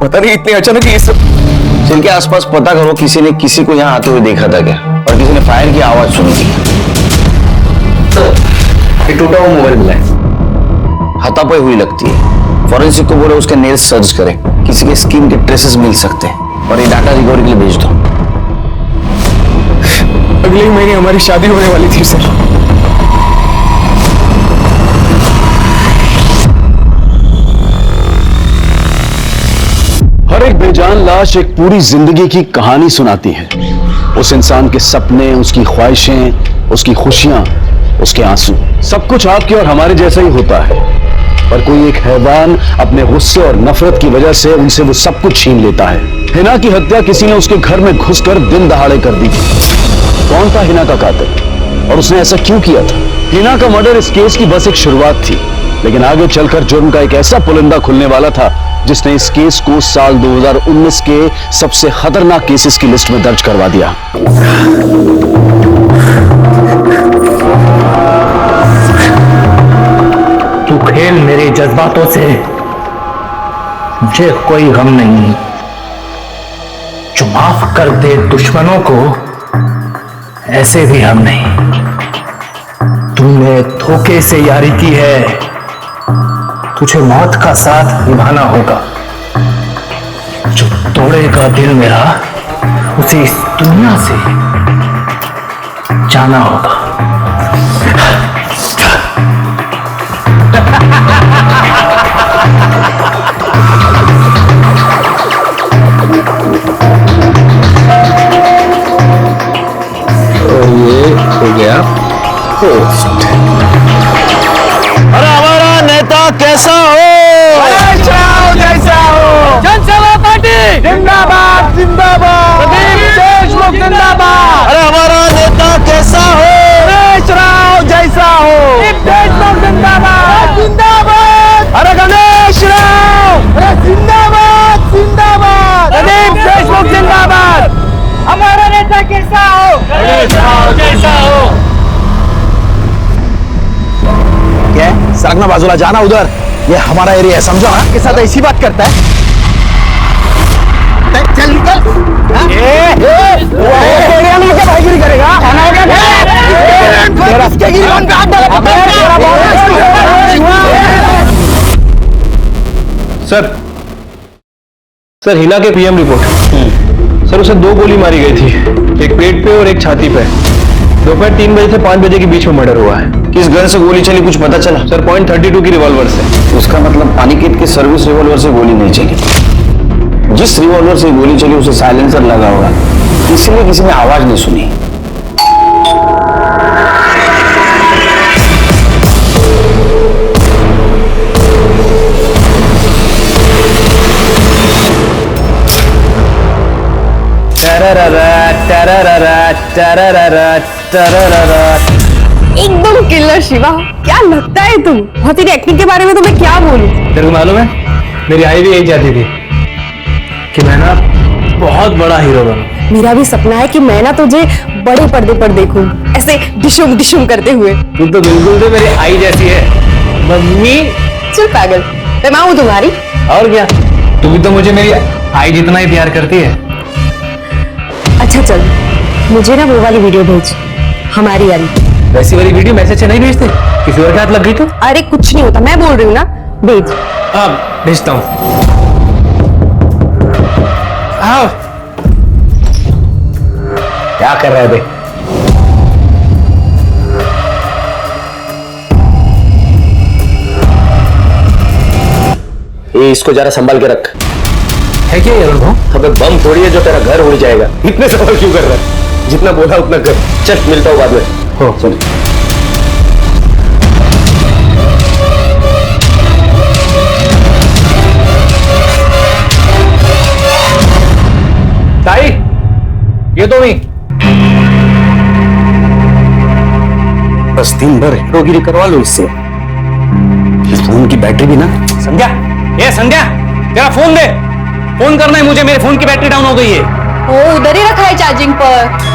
पता नहीं इतने अचानक ये सब। इनके आसपास पता करो, किसी ने किसी को यहाँ आते हुए देखा था क्या, और किसी ने फायर की आवाज सुनी थी? ये टूटा हुआ मोबाइल मिला है, हाथापाई हुई लगती है। फॉरेंसिक को बोले उसके नेल्स सर्च करे, किसी के स्किन के ट्रेसेस मिल सकते हैं, और ये डाटा रिकवरी के लिए भेज दो। अगले महीने हमारी शादी होने वाली थी सर। हर एक बेजान लाश एक पूरी जिंदगी की कहानी सुनाती है। उस इंसान के सपने, उसकी ख्वाहिशें, उसकी खुशियां, उसके आंसू, सब कुछ आपके और हमारे जैसा ही होता है। पर कोई एक हैवान अपने गुस्से और नफरत की वजह से उनसे वो सब कुछ छीन लेता है। हिना की हत्या किसी ने उसके घर में घुसकर दिन दहाड़े कर दी थी। कौन था हिना का कातिल और उसने ऐसा क्यों किया था? हिना का मर्डर इस केस की बस एक शुरुआत थी, लेकिन आगे चलकर जुर्म का एक ऐसा पुलिंदा खुलने वाला था जिसने इस केस को साल 2019 के सबसे खतरनाक केसेस की लिस्ट में दर्ज करवा दिया। तू खेल मेरे जज्बातों से, मुझे कोई गम नहीं। जो माफ कर दे दुश्मनों को, ऐसे भी हम नहीं। तूने धोखे से यारी की है, तुझे मौत का साथ निभाना होगा। जो तोड़ेगा दिल मेरा, उसे इस दुनिया से जाना होगा। और ये हो गया पोस्ट। अरे हमारा नेता कैसा हो? जैसा हो। जनसेवा पार्टी जिंदाबाद जिंदाबाद। प्रदीप देशमुख जिंदाबाद। अरे हमारा नेता कैसा हो? गणेश राव जैसा हो। देशमुख जिंदाबाद जिंदाबाद। अरे गणेश राव, अरे जिंदाबाद जिंदाबाद। प्रदीप देशमुख जिंदाबाद। हमारा नेता कैसा हो? गणेश राव जैसा हो। क्या है? सरकना बाजूला, जाना उधर। ये हमारा एरिया है, समझो ना? के साथ ऐसी बात करता है। चल निकल। भाईगिरी करेगा सर सर हिना के पीएम रिपोर्ट। सर उसे 2 गोली मारी गई थी, एक पेट पे और एक छाती पे। दोपहर 3 बजे से 5 बजे के बीच में मर्डर हुआ है। किस गन से गोली चली कुछ पता चला? सर .32 की रिवॉल्वर से। उसका मतलब अनिकेत की सर्विस रिवॉल्वर से गोली नहीं चली। जिस रिवॉल्वर से गोली चली उसे साइलेंसर लगा होगा, इसलिए किसी ने आवाज नहीं सुनी। एकदम किलर शिवा, क्या लगता है तुम? और तेरी एक्टिंग के बारे में तो मैं क्या बोलूं? तेरे को मालूम है मेरी आई भी यही चाहती थी कि मैं ना बहुत बड़ा हीरो बनूं। मेरा भी सपना है कि मैं ना तुझे बड़े पर्दे पर देखूं, ऐसे डिशुम डिशुम करते हुए। तू तो बिल्कुल तो मेरी आई जैसी है मम्मी। चल पागल, मैं माँ हूं तुम्हारी। और क्या, तू भी तो मुझे मेरी आई जितना ही प्यार करती है। अच्छा चल, मुझे ना वो वाली वीडियो भेज, हमारी वाली। वैसी वाली वीडियो मैसेज से नहीं भेजते, किसी और के हाथ लग गई तो? अरे कुछ नहीं होता, मैं बोल रही हूँ ना, भेज। हाँ भेजता हूँ। क्या कर रहा है बे? ये इसको जरा संभाल के रख। है क्या ये अनुभव? अबे बम थोड़ी है जो तेरा घर उड़ जाएगा। इतने सवाल क्यों कर रहा है? जितना बोला उतना कर। चल मिलता हूँ बाद में। हो चल। ताई ये तो नहीं। बस दिन भर हीरोगिरी करवा लो इससे। इस फोन की बैटरी भी ना। संध्या, ये संध्या, तेरा फोन दे। फोन करना है मुझे, मेरे फोन की बैटरी डाउन हो गई है। वो उधर ही रखा है चार्जिंग पर।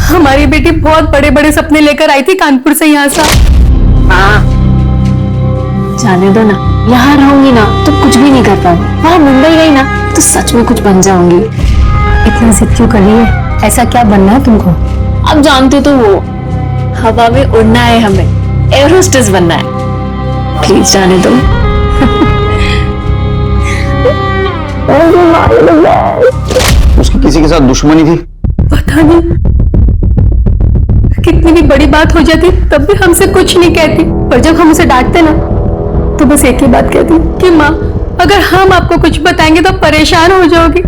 हमारी बेटी बहुत बड़े बड़े सपने लेकर आई थी कानपुर से यहाँ से। हाँ जाने दो ना, यहाँ रहूंगी ना तो कुछ भी नहीं कर पाऊंगी। वहाँ मुंबई गई ना तो सच में कुछ बन जाऊंगी। इतना जिद क्यों कर रही है? ऐसा क्या बनना है तुमको? अब जानते तो वो, हवा में उड़ना है, हमें एयर होस्टेस बनना है। प्लीज जाने दो। उसकी किसी के साथ दुश्मनी थी? पता नहीं, कितनी भी बड़ी बात हो जाती तब भी हमसे कुछ नहीं कहती, पर जब हम उसे डांटते ना तो बस एक ही बात कहती कि माँ अगर हम आपको कुछ बताएंगे तो परेशान हो जाओगी।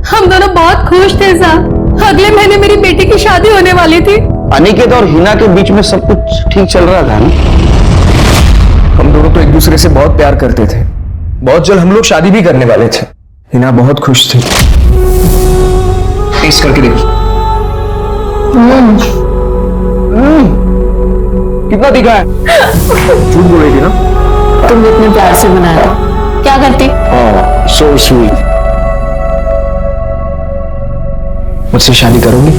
हम दोनों बहुत खुश थे साहब। अगले महीने मेरी बेटी की शादी होने वाली थी। अनिकेत और हिना के बीच में सब कुछ ठीक चल रहा था ना? हम दोनों तो एक दूसरे से बहुत प्यार करते थे। बहुत जल्द हम लोग शादी भी करने वाले थे। हिना बहुत खुश थी। टेस्ट करके देखो। कितना दिखा है? झूठ बोल रही थी ना? तुमने इतने प्यार से बनाया, क्या करती? So sweet. मुझसे शादी करोगी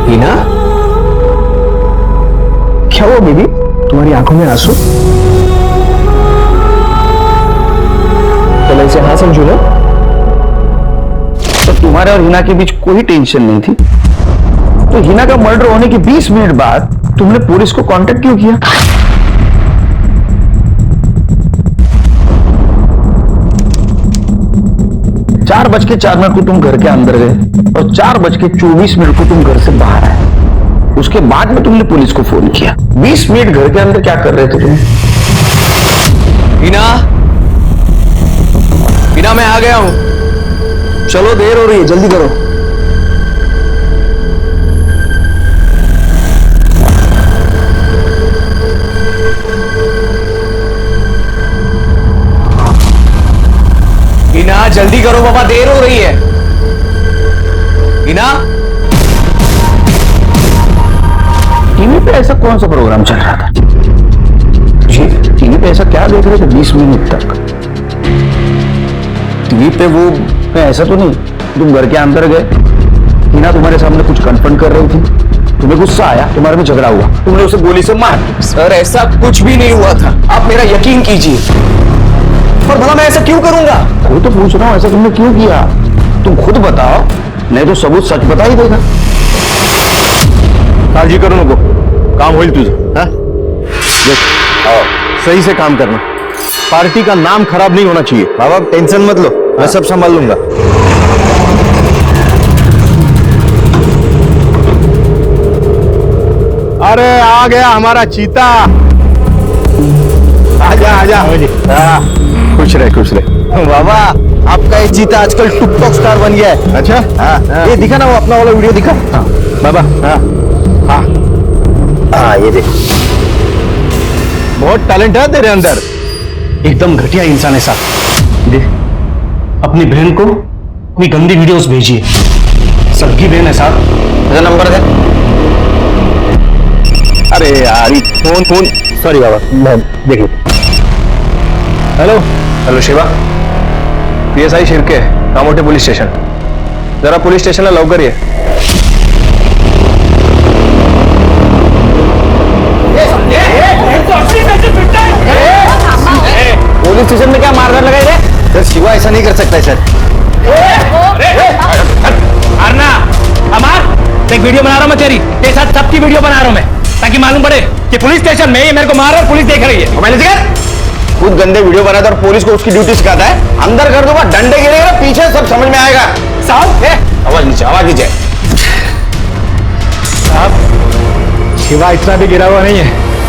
हिना? क्या हुआ बेबी, तुम्हारी आंखों में आंसू? तो ऐसे हाँ समझू ना। तो तुम्हारे और हिना के बीच कोई टेंशन नहीं थी, तो हिना का मर्डर होने के 20 मिनट बाद तुमने पुलिस को कांटेक्ट क्यों किया? चार 4:04 को तुम घर के अंदर गए और 4:24 को तुम घर से बाहर आए। उसके बाद में तुमने पुलिस को फोन किया। 20 मिनट घर के अंदर क्या कर रहे थे तुम? हिना, हिना मैं आ गया हूं। चलो देर हो रही है, जल्दी करो। हिना जल्दी करो पापा, देर हो रही है। हिना, टीवी पे ऐसा कौन सा प्रोग्राम चल रहा था? जी टीवी पे ऐसा क्या देख रहे थे 20 मिनट तक? टीवी पे वो ऐसा तो नहीं तुम घर के अंदर गए हिना तुम्हारे सामने कुछ कन्फर्म कर रही थी, तुम्हें गुस्सा आया, तुम्हारे में झगड़ा हुआ, तुमने उसे गोली से मार। सर ऐसा कुछ भी नहीं हुआ था, आप मेरा यकीन कीजिए। और भला मैं ऐसा क्यों करूंगा? वो तो पूछ रहा हूँ, ऐसा तुमने क्यों किया? तुम खुद बताओ, नहीं तो सबूत सच बता ही देगा। काळजी करू नको, काम होईल तुझं। हाँ? देख, सही से काम करना, पार्टी का नाम खराब नहीं होना चाहिए। बाबा टेंशन मत लो, मैं सब संभाल लूंगा। अरे आ गया हमारा चीता। आजा आजा। खुश रहे खुश रहे। बाबा आपका ये चीता आजकल टिकटॉक स्टार बन गया है। अच्छा हाँ, ये दिखा ना वो अपना वाला वीडियो दिखा। हाँ बाबा। हाँ हाँ हाँ ये देखो, बहुत टैलेंट है तेरे अंदर। एकदम घटिया इंसान है साहब। देख, अपनी बहन को अपनी गंदी वीडियोस भेजिए, सबकी बहन है साहब। मेरा नंबर दे। अरे यार फोन सॉरी बाबा, मैं देख लो। Hello hello Shiva, PSI Shirke, Kamothe police station. जरा पुलिस स्टेशनला लवकर ये। पुलिस स्टेशन में क्या मारधाड़ लगाई रे? सर शिवा ऐसा नहीं कर सकता है सर। अरना अमार, एक वीडियो बना रहा हूँ मैं तेरी, तेरे साथ सबकी वीडियो बना रहा हूँ मैं, ताकि मालूम पड़े कि पुलिस स्टेशन में ये मेरे को मार रहा है और पुलिस देख रही है। मैंने सिखा खुद गंदे वीडियो बनाता और पुलिस को उसकी ड्यूटी सिखाता है। अंदर कर दूंगा, डंडे गिरेगा, पीछे सब समझ में आएगा। साहब आवाज नीचे, आवाज नीचे। साहब शिवा इतना भी गिरा हुआ नहीं है।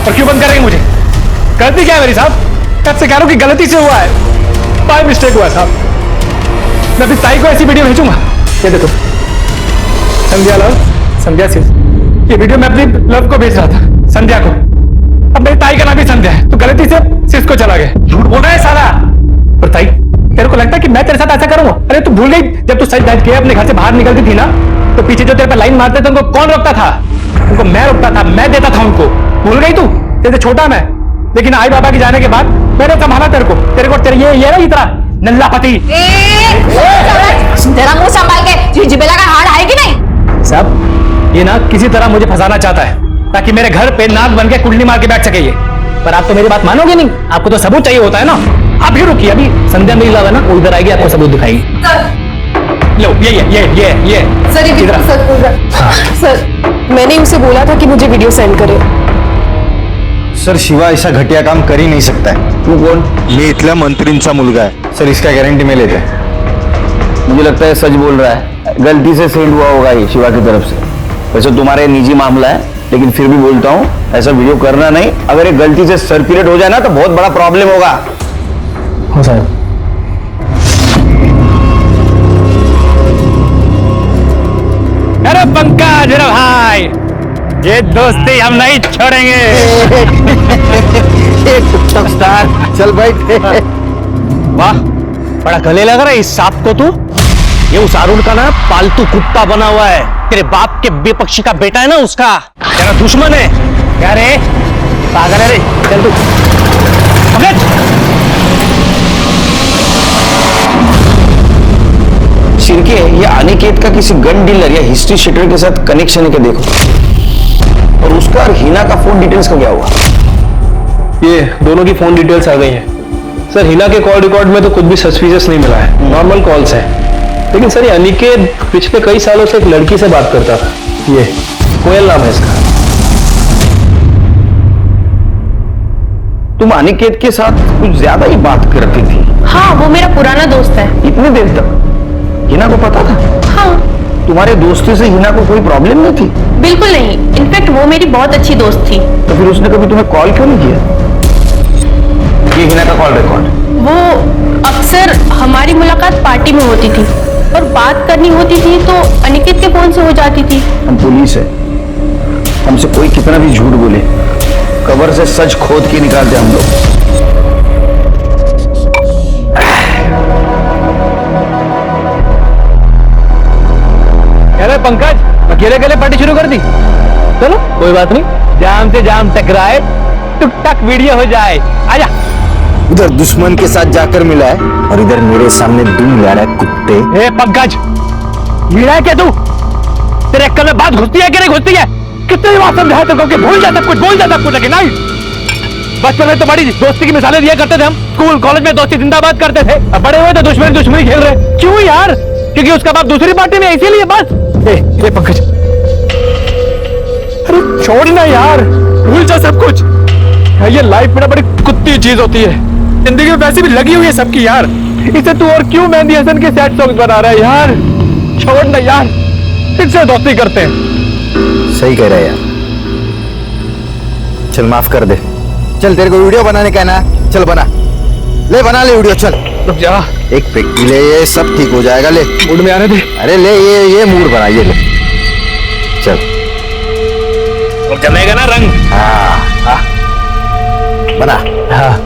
और क्यों बंद करेंगे मुझे? गलती क्या है मेरी साहब? कब से कह रहा हूँ कि गलती से हुआ है, बाय मिस्टेक हुआ साहब। मैं अपनी ताई को ऐसी वीडियो भेजूंगा। ये देखो, संध्या लव, संध्या सिर्फ, ये वीडियो मैं अपनी लव को भेज रहा था, संध्या को। अब मेरी ताई का नाम भी संध्या है, तो गलती से सिर्फ को चला गया। झूठ बोल रहा है साला। और ताई, तेरे को लगता है कि मैं तेरे साथ ऐसा करूंगा? अरे तू भूल गई, जब तू सच धज के अपने घर से बाहर निकलती थी ना, तो पीछे जो तेरे पे लाइन मारते थे उनको कौन रोकता था? उनको मैं रोकता था, मैं देता था उनको। भूल गई तू? तेरे से छोटा मैं, लेकिन आई बाबा के जाने के बाद मैंने संभाला तेरे को ये ना इतना नल्ला पति। तेरा मुंह संभाल के, जिबेला का हाड़ आएगी नहीं। साहब ये ना किसी तरह मुझे फंसाना चाहता है, ताकि मेरे घर पे नाक बन के कुंडली मार के बैठ सके ये। पर आप तो मेरी बात मानोगे नहीं, आपको तो सबूत चाहिए होता है ना। आप ही रुकिए, अभी संध्या मेरी लगा ना, वो इधर आएगी, आपको सबूत दिखाएगी। लो ये सर ये वीडियो सर बोल रहा है। सर मैंने उसे बोला था कि मुझे वीडियो सेंड करे। सर शिवा ऐसा घटिया काम कर ही नहीं सकता है। तू कौन? मी इथल्या मंत्रींचा मुलगा है सर, इसका गारंटी में लेते हैं। मुझे लगता है सच बोल रहा है, गलती से सेंड हुआ होगा ये शिवा की तरफ से। वैसे तुम्हारे निजी मामला है, लेकिन फिर भी बोलता हूँ ऐसा वीडियो करना नहीं। अगर ये गलती से सर्कुलेट हो जाए ना तो बहुत बड़ा प्रॉब्लम होगा। हाँ साहब। अरे पंकज मेरा भाई, ये दोस्ती हम नहीं छोड़ेंगे। टिकटॉक स्टार, चल बैठ। वाह, बड़ा गले लग रहा है इस सांप को तू। ये उस अरुण का ना पालतू कुत्ता बना हुआ है, तेरे बाप के विपक्षी का बेटा है ना, उसका तेरा दुश्मन है। क्या रे पागल है रे, चल तू शिर्के, ये अनिकेत का किसी गन डीलर या हिस्ट्री शीटर के साथ कनेक्शन है क्या देखो। और उसका और हिना का फोन डिटेल्स का क्या हुआ? ये दोनों की फोन डिटेल्स आ गई हैं सर। हिना के कॉल रिकॉर्ड में तो कुछ भी सस्पिशियस नहीं मिला है, नॉर्मल कॉल्स हैं। लेकिन सर ये अनिकेत पिछले कई सालों से एक लड़की से बात करता था, ये कोयल नाम है इसका। तुम अनिकेत के साथ कुछ ज्यादा ही बात करती थी। हाँ वो मेरा पुराना दोस्त है। इतनी देर तक हिना को पता था? हाँ तुम्हारे दोस्ती से हिना को कोई प्रॉब्लम नहीं थी? बिल्कुल नहीं, इनफैक्ट वो मेरी बहुत अच्छी दोस्त थी। तो फिर उसने कभी तुम्हें कॉल क्यों नहीं किया? ये हिना का कॉल रिकॉर्ड। वो अक्सर हमारी मुलाकात पार्टी में होती थी और बात करनी होती थी तो अनिकेत के फोन से हो जाती थी। हम पुलिस है, हमसे कोई कितना भी झूठ बोले कबर से सच खोद के निकालते हम लोग। अरे पंकज अकेले अकेले पार्टी शुरू कर दी। चलो कोई बात नहीं, जाम से जाम टकराए, टुक टक वीडियो हो जाए। आजा। उधर दुश्मन के साथ जाकर मिला है और इधर मेरे सामने दुम ला रहा है कुत्ते। ए पंकज, भिड़ा है क्या तू? तेरे अक्कल में बात घुसती है कि नहीं घुसती है? कितनी बार समझाया तेरे को कि भूल जा सब कुछ, भूल जा सब कुछ, लेकिन नहीं। बचपन में तो बड़ी दोस्ती की मिसालें दिया करते थे हम, स्कूल कॉलेज में दोस्ती जिंदाबाद करते थे। अब बड़े हुए तो दुश्मनी खेल रहे। क्यों यार? क्योंकि उसका बाप दूसरी पार्टी में है, इसीलिए बस। ये पंकज, अरे छोड़ ना यार, भूल जा सब कुछ। ये लाइफ में ना बड़ी कुत्ती चीज होती है, जिंदगी में वैसे भी लगी हुई है सबकी यार। इसे तू और क्यों मेहंदी हसन के सैड सॉन्ग बना रहा है यार? छोड़ ना यार, फिर से दोस्ती करते हैं। सही कह रहा है यार, चल माफ कर दे। चल तेरे को वीडियो बनाने का है ना, चल बना ले, बना ले वीडियो। चल रुक जा, एक पेटी ले, ये सब ठीक हो जाएगा। ले मूड में आने दे। अरे ले, ये मूड बना, ये ले, चल और जमेगा ना रंग। हाँ बना। हाँ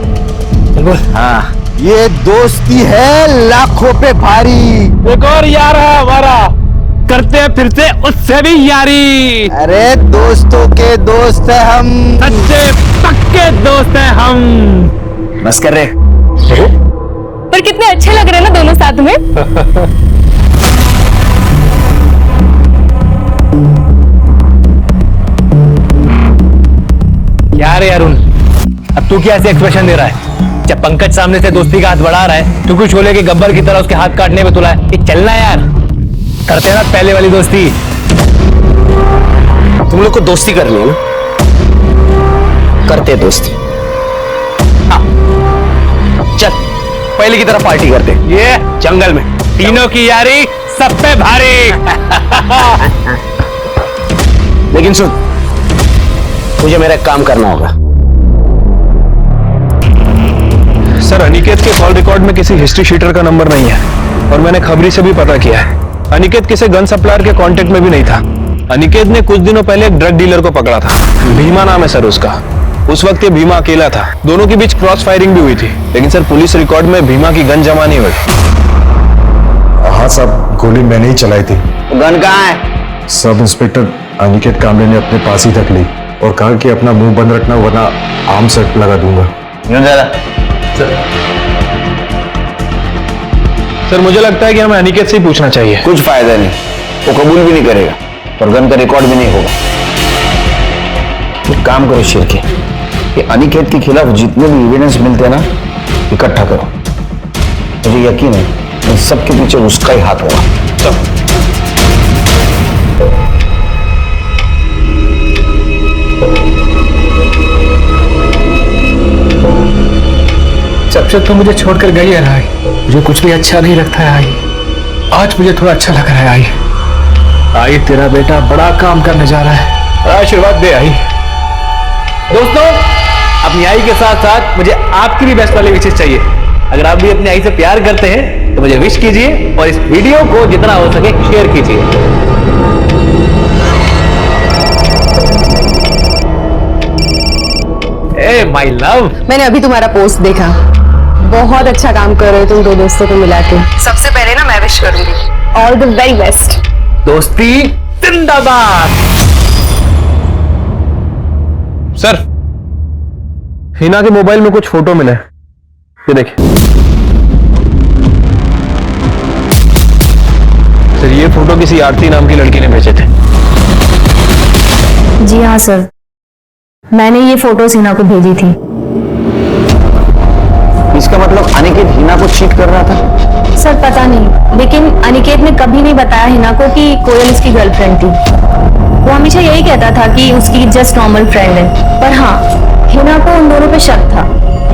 बोल। हाँ, ये दोस्ती है लाखों पे भारी। एक और यार है हमारा, करते हैं फिर से उससे भी यारी। अरे दोस्तों के दोस्त है हम, सच्चे पक्के दोस्त हैं हम। बस कर रहे। पर कितने अच्छे लग रहे हैं ना दोनों साथ में। यार अरुण, अब तू क्या ऐसे एक्सप्रेशन दे रहा है? जब पंकज सामने से दोस्ती का हाथ बढ़ा रहा है, तू कुछ छोले के गब्बर की तरह उसके हाथ काटने में तुला है। ये चलना यार, करते हैं ना पहले वाली दोस्ती। तुम लोग को दोस्ती करनी है ना, करते दोस्ती। हाँ चल, पहले की तरह पार्टी करते। ये जंगल में तीनों की यारी सब पे भारी। लेकिन सुन, मुझे मेरा एक काम करना होगा। सर, अनिकेत के कॉल रिकॉर्ड में किसी हिस्ट्री शीटर का नंबर नहीं है, और मैंने खबरी से भी पता किया है। अनिकेत किसी गन सप्लायर के कांटेक्ट में भी नहीं था। अनिकेत ने कुछ दिनों पहले एक ड्रग डीलर को पकड़ा था, भीमा नाम है सर उसका। उस वक्त ये भीमा अकेला था, दोनों के बीच क्रॉस फायरिंग भी हुई थी, लेकिन सर पुलिस रिकॉर्ड में भीमा की गन जमा नहीं हुई। हाँ साहब, गोली मैंने ही चलाई थी। गन कहाँ है? सब इंस्पेक्टर अनिकेत कामरे ने अपने पास ही रख ली और कहा कि अपना मुंह बंद रखना वरना आर्म सेट लगा दूंगा। सर मुझे लगता है कि हमें अनिकेत से ही पूछना चाहिए। कुछ फायदा नहीं, वो कबूल भी नहीं करेगा और गन का रिकॉर्ड भी नहीं होगा। एक काम करो शेरके, ये अनिकेत के खिलाफ जितने भी एविडेंस मिलते हैं ना, इकट्ठा करो। मुझे यकीन है इन सबके पीछे उसका ही हाथ होगा। जब से तो मुझे छोड़कर गई है ना, मुझे कुछ भी अच्छा नहीं लगता है आई। आज मुझे थोड़ा अच्छा लग रहा है आई। आई तेरा बेटा बड़ा काम करने जा रहा है, आशीर्वाद दे आई। दोस्तों, अपनी आई के साथ साथ मुझे आपकी भी बेस्ट वाली विशेष चाहिए। अगर आप भी अपनी आई से प्यार करते हैं तो मुझे विश कीजिए और इस वीडियो को जितना हो सके शेयर कीजिए। ए माय लव, मैंने अभी तुम्हारा पोस्ट देखा, बहुत अच्छा काम कर रहे हो तुम दो दोस्तों को मिला के। सबसे पहले ना मैं विश करूंगी, ऑल द वेरी बेस्ट। दोस्ती जिंदाबाद। सर, हिना के मोबाइल में कुछ फोटो मिले, ये देखिए। सर ये फोटो किसी आरती नाम की लड़की ने भेजे थे। जी हाँ सर, मैंने ये फोटोज हिना को भेजी थी। इसका मतलब अनिकेत हिना को चीट कर रहा था? सर पता नहीं, लेकिन अनिकेत ने कभी नहीं बताया हिना को कि कोयल उसकी गर्लफ्रेंड थी। वो हमेशा यही कहता था कि उसकी जस्ट नॉर्मल फ्रेंड है। पर हाँ, हिना को उन दोनों पे शक था,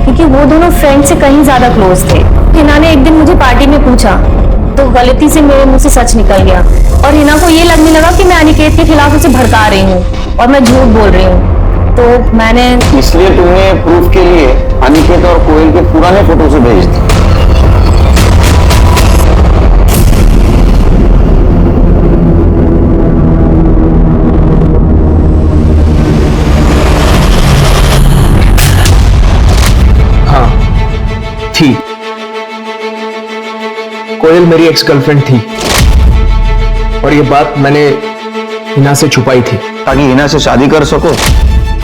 क्योंकि वो दोनों फ्रेंड से कहीं ज्यादा क्लोज थे। हिना ने एक दिन मुझे पार्टी में पूछा, तो गलती से मेरे मुंह से सच निकल गया, और हिना को ये लगने लगा कि मैं अनिकेत के खिलाफ उसे भड़का रही हूँ और मैं झूठ बोल रही हूँ। तो मैंने इसलिए तुमने प्रूफ के लिए अनिकेत और कोयल के पुराने फोटो से भेज दी। हाँ थी, कोयल मेरी एक्स गर्लफ्रेंड थी, और ये बात मैंने हिना से छुपाई थी ताकि हिना से शादी कर सको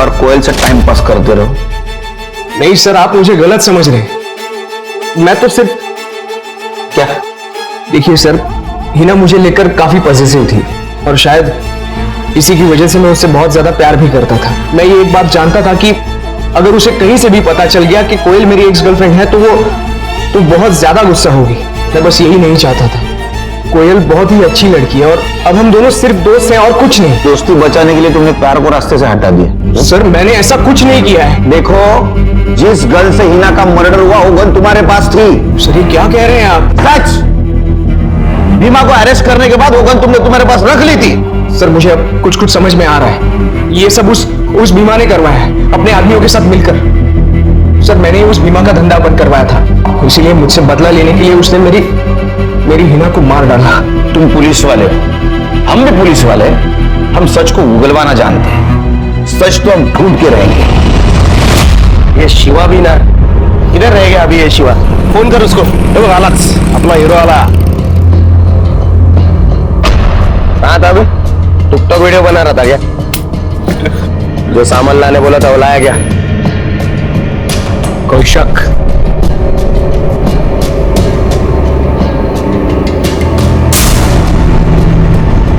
और कोयल से टाइम पास करते रहो। नहीं सर, आप मुझे गलत समझ रहे हैं। मैं तो सिर्फ क्या, देखिए सर, हिना मुझे लेकर काफी पॉजिटिव थी, और शायद इसी की वजह से मैं उससे बहुत ज्यादा प्यार भी करता था। मैं ये एक बात जानता था कि अगर उसे कहीं से भी पता चल गया कि कोयल मेरी एक्स गर्लफ्रेंड है तो वो बहुत ज्यादा गुस्सा होगी। मैं बस यही नहीं चाहता था। कोयल बहुत ही अच्छी लड़की है और अब हम दोनों सिर्फ दोस्त हैं और कुछ नहीं। दोस्ती बचाने के लिए तुमने प्यार को रास्ते से हटा दिया। सर मैंने ऐसा कुछ नहीं किया है। देखो, जिस गर्ल से हिना का मर्डर हुआ वो गन तुम्हारे पास थी। सर ये क्या कह रहे हैं आप? सच। भीमा को अरेस्ट करने के बाद वो गन तुमने तुम्हारे पास रख ली थी। सर मुझे अब कुछ कुछ समझ में आ रहा है। ये सब उस भीमा ने करवाया है अपने आदमियों के साथ मिलकर। सर मैंने उस भीमा का धंधा बंद करवाया था, इसीलिए मुझसे बदला लेने के लिए उसने मेरी हिना को मार डाला। तुम पुलिस वाले हो, हम भी पुलिस वाले। हम सच को उगलवाना जानते हैं। सच तो हम ढूंढ के रहेंगे। ये शिवा भी ना किधर रह गया अभी ये शिवा? फोन कर उसको। देखो हालत अपना हीरो वाला कहाँ था अभी? टिकटॉक वीडियो बना रहा था क्या? जो सामान लाने बोला था वो लाया क्या? कोई शक?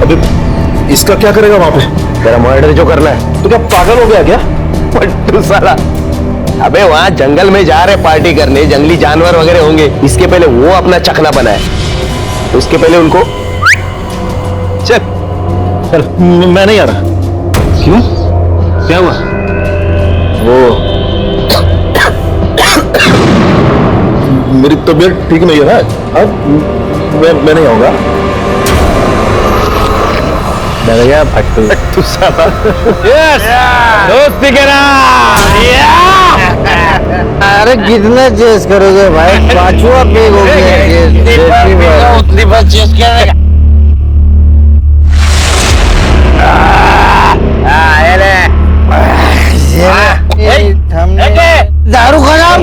अभी इसका क्या करेगा वहां पे? तेरा मर्डर जो करना है। तो क्या पागल हो गया क्या? पट्टू साला। अबे वहां जंगल में जा रहे पार्टी करने, जंगली जानवर वगैरह होंगे, इसके पहले वो अपना चखना बनाए, उसके पहले उनको चल चल। मैं नहीं आ रहा। क्यों? क्या हुआ? वो मेरी तबीयत ठीक नहीं है ना, अब मैं नहीं आऊंगा। डर गया फट्टू साला। दोस्ती के नाम। अरे कितना चेस करोगे भाई? पांचवा पेग हो गया। उतनी बार चेस करेगा। दारू खराब,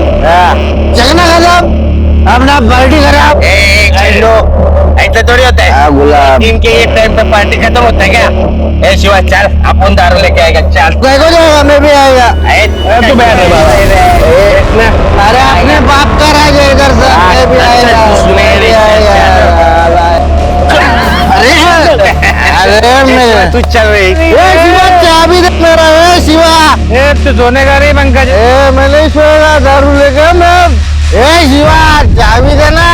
चखना खराब, अपना पार्टी खराब। ऐसा थोड़ी होता है गुलाब। टीम के एक टाइम पे पार्टी खत्म होता है क्या? ए शिवा चल, अपन दारू लेके आएगा। चल देखो जाएगा, मैं भी आएगा। तू बैठ अरे अपने बाप का राज है इधर से। मैं भी आएगा, मैं भी आएगा। अरे तू चल रही शिवा, चाबी दे मेरा। शिवा तू सोने का नहीं पंकज? मैं नहीं सोएगा, दारू लेके मैं। शिवा चाबी देना।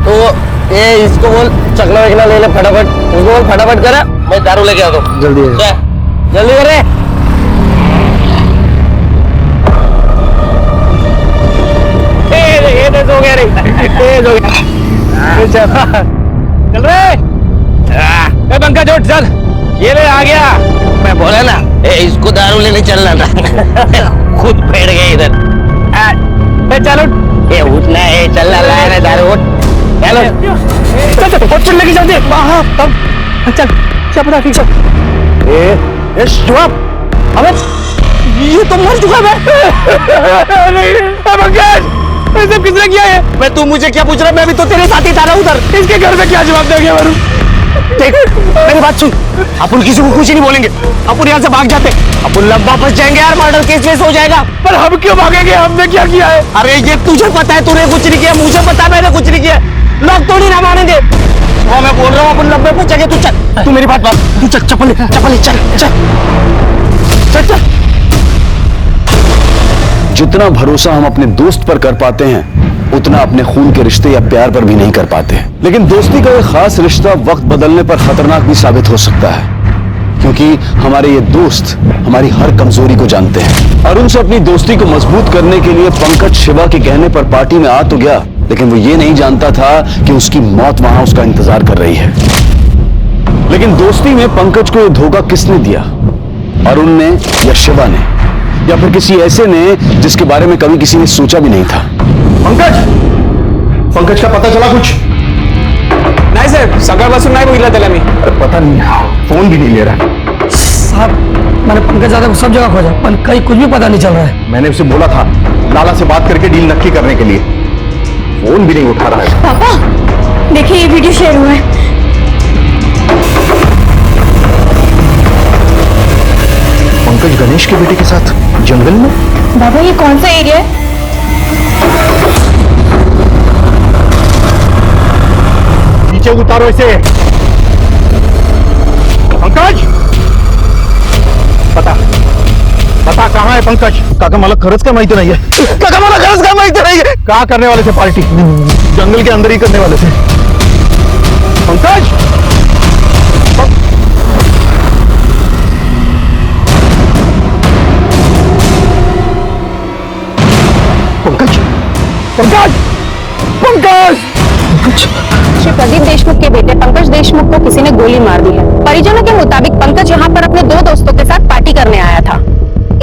तो ये इसको बोल चकना वकना ले ले फटाफट। उसको बोल फटाफट करा, मैं दारू लेके आता हूँ। जल्दी जल्दी करे। तेज हो गया रे, तेज हो गया। चल रे पंकज उठ चल। ये ले आ गया। मैं बोला ना इसको दारू लेने चलना था। खुद बैठ गए इधर। चलो ये उठना है, चलना लाया ना दारू। उठ चलो चल चल चल लेके चलते। चल चल पता ठीक चल। जवाब अबे ये तो मर चुका है। पंकज ऐसे किसने किया है? मैं तू मुझे क्या पूछ रहा? मैं भी तो तेरे साथ ही था ना उधर। इसके घर में क्या जवाब देंगे मारू? देख मेरी बात सुन, अपन किसी को कुछ नहीं बोलेंगे। अपन यहाँ से भाग जाते, अपन लंबा फंस जाएंगे यार। मर्डर केस हो जाएगा। पर हम क्यों भागेंगे? हमने क्या किया है? अरे ये तुझे पता है, तूने कुछ नहीं किया। मुझे पता है मैंने कुछ नहीं किया। लोग थोड़ी ना मानेंगे। हाँ मैं बोल रहा हूँ, अपन लंबे पहुंचेंगे। तू चल, तू मेरी बात तू चल। चप्पल चल चल चल चल। जितना भरोसा हम अपने दोस्त पर कर पाते हैं उतना अपने खून के रिश्ते या प्यार पर भी नहीं कर पाते। लेकिन दोस्ती का एक खास रिश्ता वक्त बदलने पर खतरनाक भी साबित हो सकता है, क्योंकि हमारे ये दोस्त हमारी हर कमजोरी को जानते हैं। अरुण से अपनी दोस्ती को मजबूत करने के लिए पंकज शिवा के कहने पर पार्टी में आ तो गया, लेकिन वो ये नहीं जानता था कि उसकी मौत वहां उसका इंतजार कर रही है। लेकिन दोस्ती में पंकज को यह धोखा किसने दिया? अरुण ने या शिवा ने, या फिर किसी ऐसे ने जिसके बारे में कभी किसी ने सोचा भी नहीं था? पंकज का पता चला कुछ? नहीं सर, सकाळपासून नाही बघितलं त्याला मी। अरे पता नहीं, फोन भी नहीं ले रहा। साहब मैंने पंकज दादा को सब जगह खोजा पर कहीं कुछ भी पता नहीं चल रहा है। मैंने उसे बोला था लाला से बात करके डील नक्की करने के लिए, फोन भी नहीं उठा रहा है। पापा देखिए ये वीडियो शेयर हुआ है। पंकज गणेश के बेटे के साथ जंगल में? बाबा ये कौन सा एरिया है? नीचे उतारो इसे। पंकज, बता बता कहाँ है पंकज? काका मला खरंच काय माहिती नाहीये। काका मला खरंच काय माहिती नाहीये। क्या करने वाले थे पार्टी? जंगल के अंदर ही करने वाले थे। पंकज, पंकज, पंकज, पंकज, श्री प्रदीप देशमुख के बेटे पंकज देशमुख को किसी ने गोली मार दी है। परिजनों के मुताबिक पंकज यहाँ पर अपने 2 दोस्तों के साथ पार्टी करने आया था।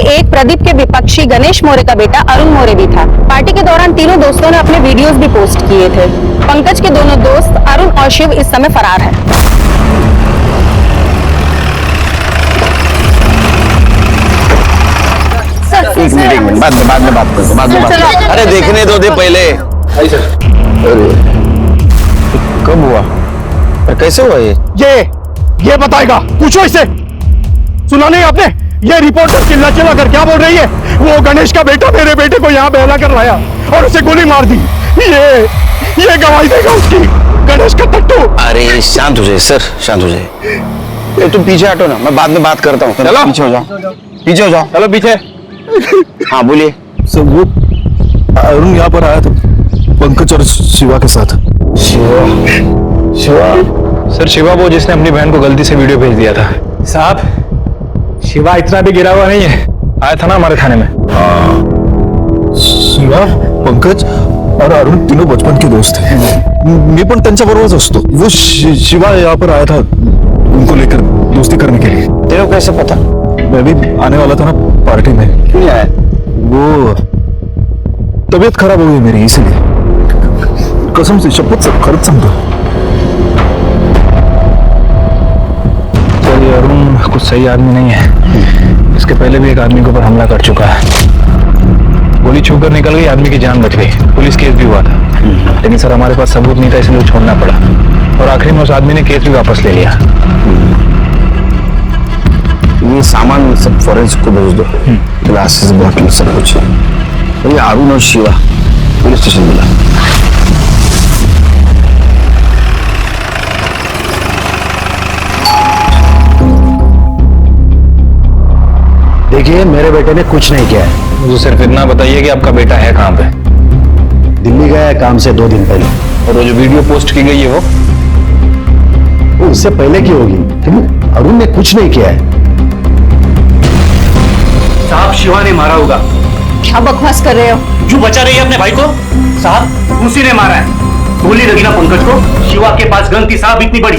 एक प्रदीप के विपक्षी गणेश मौर्य का बेटा अरुण मौर्य भी था। पार्टी के दौरान तीनों दोस्तों ने अपने वीडियोस भी पोस्ट किए थे। पंकज के दोनों दोस्त अरुण और शिव इस समय फरार है। एक मिनट बाद में बात करो। अरे देखने दो दे पहले। अरे कब हुआ और कैसे हुआ ये बताएगा, पूछो इसे। सुना नहीं आपने? ये रिपोर्टर चिल्ला चिल्ला कर क्या बोल रही है? वो गणेश का बेटा मेरे बेटे को यहाँ बहला कर लाया और उसे गोली मार दी। ये गवाही देगा उसकी, गणेश का टट्टू। अरे शांत हो जाए सर, शांत हो जाए। तुम पीछे हटो ना, मैं बाद में बात करता हूँ। चलो पीछे हो जाओ, पीछे हो जाओ। चलो पीछे। हाँ बोलिए सर। वो अरुण यहाँ पर आया था पंकज और शिवा के साथ। शिवा? सर शिवा वो जिसने अपनी बहन को गलती से वीडियो भेज दिया था। साहब शिवा इतना भी गिरा हुआ नहीं है, आया था ना हमारे थाने में। शिवा, पंकज और अरुण तीनों बचपन के दोस्त थे। मी पण त्यांच्याबरोबरच असतो। वो शिवा यहाँ पर आया था उनको लेकर दोस्ती करने के लिए। तेरे को कैसे पता? मैं भी आने वाला था ना पार्टी में। क्यों नहीं आया? वो तबीयत खराब हो गई मेरी, इसलिए। कसम से, शपथ से, खरंच सांगतो। सर ये अरुण कुछ सही आदमी नहीं है। इसके पहले भी एक आदमी के ऊपर हमला कर चुका है। गोली छूकर निकल गई, आदमी की जान बच गई। पुलिस केस भी हुआ था, लेकिन सर हमारे पास सबूत नहीं था, इसलिए छोड़ना पड़ा। और आखिरी में उस आदमी ने केस भी वापस ले लिया। ये सामान सब फॉरेंसिक को भेज दो, ग्लासेस, बॉटल, सब कुछ। ये अरुण और शिवा पुलिस स्टेशन मिला। देखिए मेरे बेटे ने कुछ नहीं किया है। मुझे सिर्फ इतना बताइए कि आपका बेटा है कहाँ पे? दिल्ली गया है काम से 2 दिन पहले। और वो जो वीडियो पोस्ट की गई है वो उससे पहले की होगी, लेकिन अरुण ने कुछ नहीं किया है। साहब शिवा ने मारा होगा। क्या बकवास कर रहे हो? क्यों बचा रही है अपने भाई को? साहब उसी ने मारा है। गोली लगी ना पंकज को। शिवा के पास गन थी साहब, इतनी बड़ी।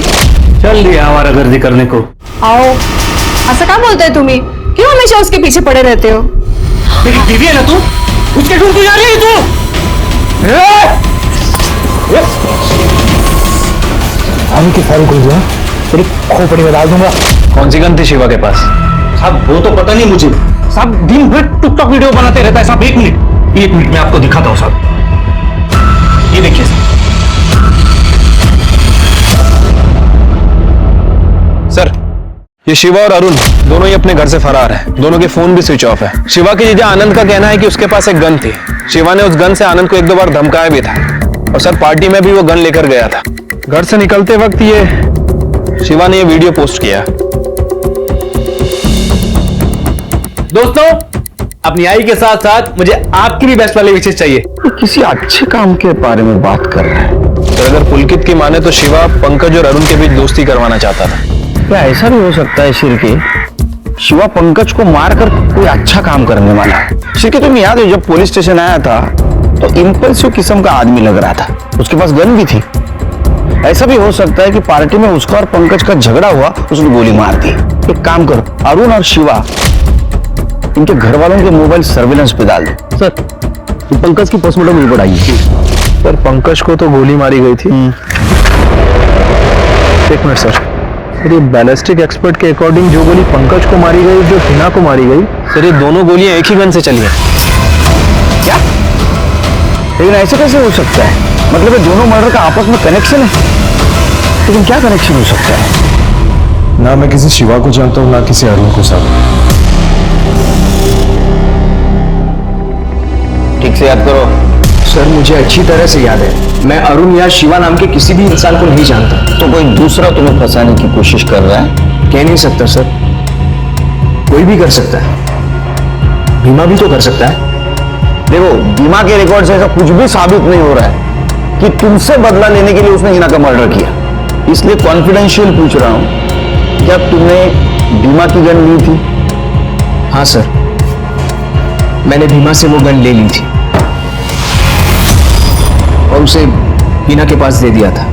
चल दिया आवारागर्दी करने को। आओ, ऐसा क्या बोलते हैं तुम्ही? क्यों हमेशा उसके पीछे पड़े रहते हो? तेरी बीवी है ना तू, उसके ढूंढ को जा रही है तू। आने की फाइल खोल दिया, तेरी खोपड़ी में डाल दूंगा। कौन सी गन थी शिवा के पास? साहब वो तो पता नहीं मुझे। साहब दिन भर टिकटॉक वीडियो बनाते रहता है साहब। 1 मिनट में आपको दिखाता हूँ साहब। ये देखिए सर, ये शिवा और अरुण दोनों ही अपने घर से फरार हैं। दोनों के फोन भी स्विच ऑफ है। शिवा के जीजा आनंद का कहना है कि उसके पास एक गन थी। शिवा ने उस गन से आनंद को 1-2 बार धमकाया भी था। और सर पार्टी में भी वो गन लेकर गया था। घर से निकलते वक्त ये शिवा ने ये वीडियो पोस्ट किया। दोस्तों, अपनी आई के साथ साथ मुझे आपकी भी बेस्ट वाली विशेष चाहिए। किसी अच्छे काम के बारे में बात कर रहे हैं। तो अगर पुलकित की माने तो शिवा पंकज और अरुण के बीच दोस्ती करवाना चाहता था। क्या ऐसा भी हो सकता है शिरके, शिवा पंकज को मारकर कोई अच्छा काम करने वाला है? शिरके तुम्हें याद है जब पुलिस स्टेशन आया था तो इम्पल्सिव किस्म का आदमी लग रहा था, उसके पास गन भी थी। ऐसा भी हो सकता है कि पार्टी में उसका और पंकज का झगड़ा हुआ, उसने गोली मार दी। एक काम करो, अरुण और शिवा इनके घर वालों के मोबाइल सर्विलेंस पे डाल दो। सर पंकज की पोस्टमार्टम रिपोर्ट आई है। पर पंकज को तो गोली मारी गई थी। एक मिनट सर, ये बैलिस्टिक एक्सपर्ट के अकॉर्डिंग जो गोली पंकज को मारी गई, जो हिना को मारी गई, सर ये दोनों गोलियां एक ही गन से चली हैं। क्या? लेकिन ऐसे कैसे हो सकता है? मतलब ये दोनों मर्डर का आपस में कनेक्शन है, लेकिन क्या कनेक्शन हो सकता है? ना मैं किसी शिवा को जानता हूँ, ना किसी अरुण को साहब। ठीक से याद करो, सर मुझे अच्छी तरह से याद है, मैं अरुण या शिवा नाम के किसी भी इंसान को नहीं जानता। तो कोई दूसरा तुम्हें फंसाने की कोशिश कर रहा है? कह नहीं सकता सर, कोई भी कर सकता है, भीमा भी तो कर सकता है। देखो, भीमा के रिकॉर्ड से ऐसा कुछ भी साबित नहीं हो रहा है कि तुमसे बदला लेने के लिए उसने हिना का मर्डर किया। इसलिए कॉन्फिडेंशियल पूछ रहा हूं, क्या तुमने भीमा की गन ली थी? हाँ सर, मैंने भीमा से वो गन ले ली थी और उसे हिना के पास दे दिया था।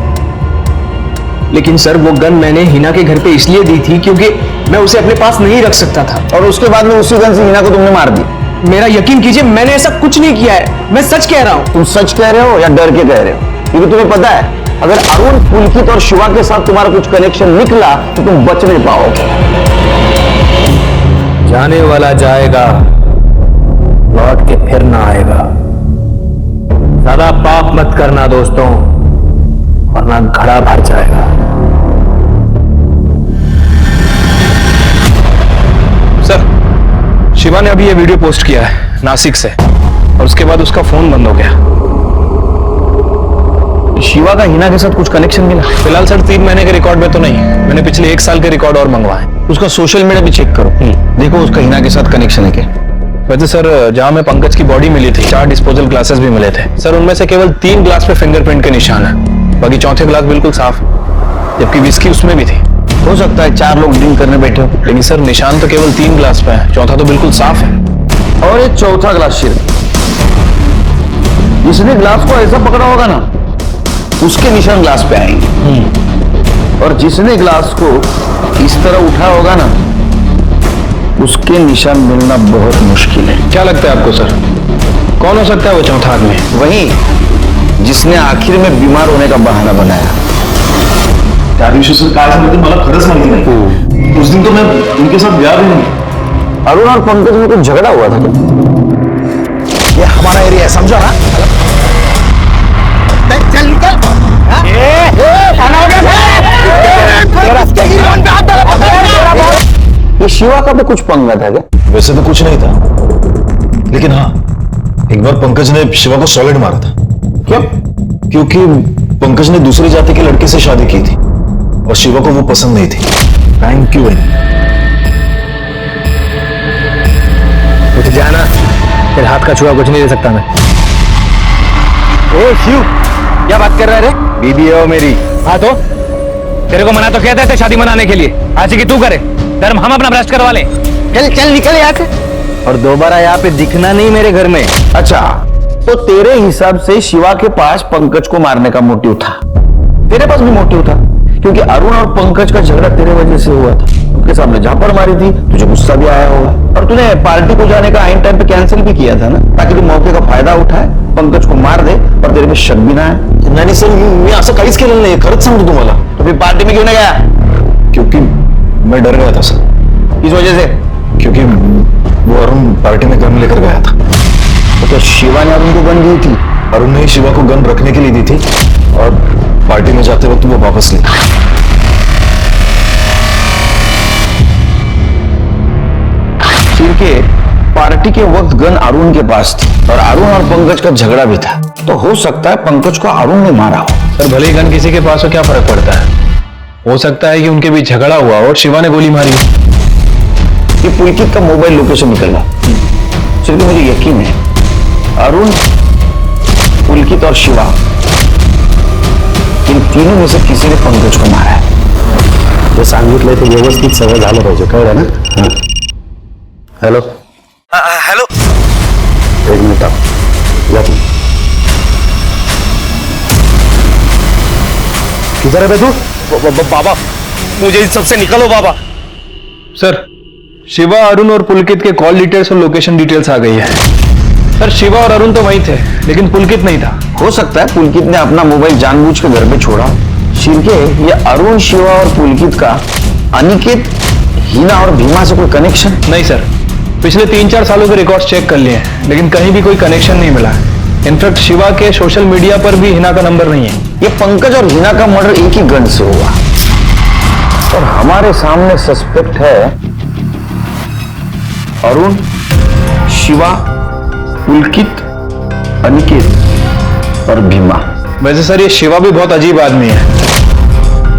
लेकिन सर वो गन मैंने हिना के घर पे इसलिए दी थी क्योंकि मैं उसे अपने पास नहीं रख सकता था। और उसके बाद में उसी गन से हिना को तुमने मार दी? मेरा यकीन कीजिए, मैंने ऐसा कुछ नहीं किया है, मैं सच कह रहा हूं। तुम सच कह रहे हो या डर के कह रहे हो? क्योंकि तुम्हें पता है, अगर अरुण, पुलकित और शिवा के साथ तुम्हारा कुछ कनेक्शन निकला तो तुम बच नहीं पाओगे। जाने वाला जाएगा, लौट के फिर ना आएगा। ज्यादा पाप मत करना दोस्तों, वरना घड़ा भर जाएगा। सर, शिवा ने अभी ये वीडियो पोस्ट किया है नासिक से, और उसके बाद उसका फोन बंद हो गया। शिवा का हिना के साथ कुछ कनेक्शन मिला? फिलहाल सर 3 महीने के रिकॉर्ड में तो नहीं, मैंने पिछले 1 साल के रिकॉर्ड और मंगवाए। उसका सोशल मीडिया भी चेक करो, देखो उसका हिना के साथ कनेक्शन है क्या। वैसे सर, जहां में पंकज की बॉडी मिली थी, 4 डिस्पोजल ग्लासेस भी मिले थे सर। उनमें से केवल 3 ग्लास पे फिंगरप्रिंट के निशान है, बाकी चौथे ग्लास बिल्कुल साफ, जबकि विस्की उसमें भी थी। हो सकता है 4 लोग ड्रिंक करने बैठे हो। लेकिन सर निशान तो केवल 3 ग्लास पे है, चौथा तो बिल्कुल साफ है। और एक चौथा ग्लास शिर, जिसने ग्लास को ऐसा पकड़ा होगा ना, उसके निशान ग्लास पे आएंगे। और जिसने ग्लास को इस तरह उठा होगा ना, उसके निशान मिलना बहुत मुश्किल है। क्या लगता है आपको सर, कौन हो सकता है वो चौथा आदमी? वही जिसने आखिर में बीमार होने का बहाना बनाया। त्या दिवशी सर काय झालं ते मला खरंच माहिती नाही। उस दिन तो मैं उनके साथ गया भी नहीं। अरुण और पंकज में कुछ झगड़ा हुआ था क्या? ये हमारा एरिया है, समझा ना? चल निकल। ये शिवा का भी कुछ पंगा था क्या? वैसे तो कुछ नहीं था, लेकिन हाँ, एक बार पंकज ने शिवा को सॉलिड मारा था। क्यों? क्योंकि पंकज ने दूसरी जाति के लड़के से शादी की थी और शिवा को वो पसंद नहीं थी। Thank you. उठ जाना, फिर हाथ का छुआ कुछ नहीं दे सकता मैं। ओ शिव, क्या बात कर रहा है रे? बीबी है वो मेरी। हाँ तो तेरे को मना तो कहते थे शादी मनाने के लिए, आज की तू करे, धर्म हम अपना भ्रष्ट करवा ले। चल चल निकल यहाँ से, और दोबारा यहाँ पे दिखना नहीं मेरे घर में। अच्छा, तो तेरे हिसाब से शिवा के पास पंकज को मारने का मोटिव था, तेरे पास भी मोटिव था, क्योंकि अरुण और पंकज का झगड़ा तेरे वजह से हुआ था। उनके सामने झापड़ मारी थी, तुझे गुस्सा भी आया होगा, और तूने पार्टी को जाने का आइन टाइम पे कैंसिल भी किया था ना, ताकि तू मौके का फायदा उठाए, पंकज को मार दे और तेरे में शक भी ना आए। नाही सर, मी असं काहीच केलेलं नाही, खरंच सांगतो तुम्हाला। तो फिर पार्टी में क्यों नहीं गया? क्योंकि मैं डर गया था सर। किस वजह से? क्योंकि वो अरुण पार्टी में गन लेकर गया था। तो क्या शिवा ने अरुण को गन दी थी? अरुण ने शिवा को गन रखने के लिए दी थी और पार्टी में जाते वक्त वो वापस ली। के पार्टी के वक्त गन अरुण के पास थी और अरुण और पंकज का झगड़ा भी था, तो हो सकता है पंकज को अरुण ने मारा हो। सर भले ही गन किसी के पास हो, क्या फर्क पड़ता है? हो सकता है कि उनके बीच झगड़ा हुआ और शिवा ने गोली मारी। ये पुलकित का मोबाइल लोकेशन निकला, सिर्फ मुझे यकीन है अरुण, पुलकित और शिवा, इन तीनों में से किसी ने पंकज को मारा है। जे सांगितलंय ते व्यवस्थित सगळं झालं पाहिजे, कळलं ना? हेलो हेलो, 1 मिनिट आप या तुम। किधर है बे तू? बाबा, मुझे इन सबसे निकलो बाबा। सर, शिवा, अरुण और पुलकित के कॉल डिटेल्स और लोकेशन डिटेल्स आ गई है। सर शिवा और अरुण तो वहीं थे, लेकिन पुलकित नहीं था। हो सकता है पुलकित ने अपना मोबाइल जानबूझ के घर पे छोड़ा। शिरके, ये अरुण, शिवा और पुलकित का अनिकेत, हिना और भीमा से कोई कनेक्शन? नहीं सर, पिछले 3-4 सालों के रिकॉर्ड्स चेक कर लिए हैं, लेकिन कहीं भी कोई कनेक्शन नहीं मिला। इनफैक्ट शिवा के सोशल मीडिया पर भी हिना का नंबर नहीं है। ये पंकज और हिना का मर्डर एक ही गन से हुआ और हमारे सामने सस्पेक्ट है अरुण, शिवा, पुलकित, अनिकेत और भीमा। वैसे सर ये शिवा भी बहुत अजीब आदमी है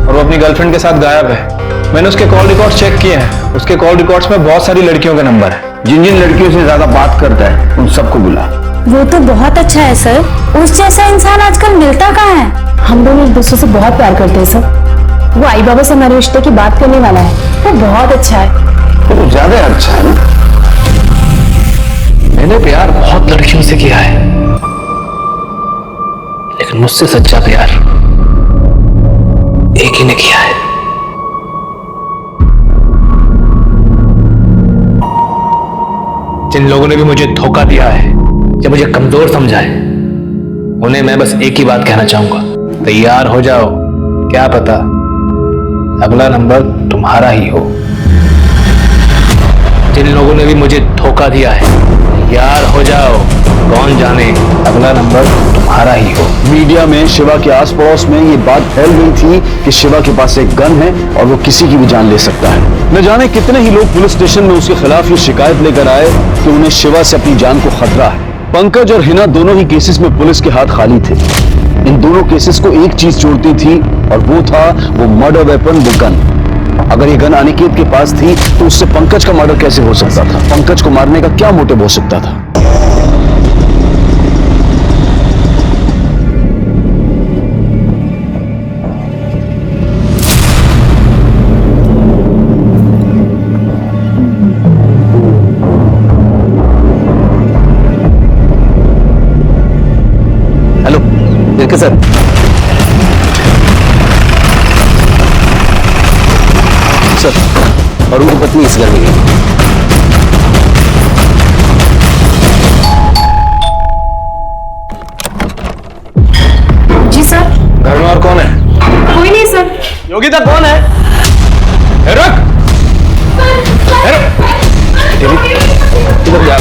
और वो अपनी गर्लफ्रेंड के साथ गायब है। मैंने उसके कॉल रिकॉर्ड्स चेक किए हैं, उसके कॉल रिकॉर्ड्स में बहुत सारी लड़कियों के नंबर है। जिन जिन लड़कियों से ज्यादा बात करता है उन सबको बुला। वो तो बहुत अच्छा है सर, उस जैसा इंसान आजकल मिलता कहाँ है। हम दोनों एक दूसरे से बहुत प्यार करते हैं सर। वो आई बाबा से हमारे रिश्ते की बात करने वाला है, वो बहुत अच्छा है। वो ज्यादा अच्छा है ना। मैंने प्यार बहुत लड़कियों से किया है, लेकिन मुझसे सच्चा प्यार एक ही ने किया है। जिन लोगों ने भी मुझे धोखा दिया है या मुझे कमजोर समझा है, उन्हें मैं बस एक ही बात कहना चाहूंगा, तैयार हो जाओ, क्या पता अगला नंबर तुम्हारा ही हो। जिन लोगों ने भी मुझे धोखा दिया है, तैयार हो जाओ, कौन जाने अगला नंबर तुम्हारा ही हो। मीडिया में शिवा के आस पड़ोस में ये बात फैल गई थी कि शिवा के पास एक गन है और वो किसी की भी जान ले सकता है। न जाने कितने ही लोग पुलिस स्टेशन में उसके खिलाफ ये शिकायत लेकर आए कि उन्हें शिवा से अपनी जान को खतरा है। पंकज और हिना दोनों ही केसेस में पुलिस के हाथ खाली थे। इन दोनों केसेस को एक चीज जोड़ती थी और वो था वो मर्डर वेपन, वो गन। अगर ये गन अनिकेत के पास थी तो उससे पंकज का मर्डर कैसे हो सकता था? पंकज को मारने का क्या मोटिव हो सकता था? हेलो देखे सर, सर और उनकी पत्नी इस घर में गई। जी सर। घर में और कौन है? कोई नहीं सर। योगिता कौन है? रुक। इधर जा।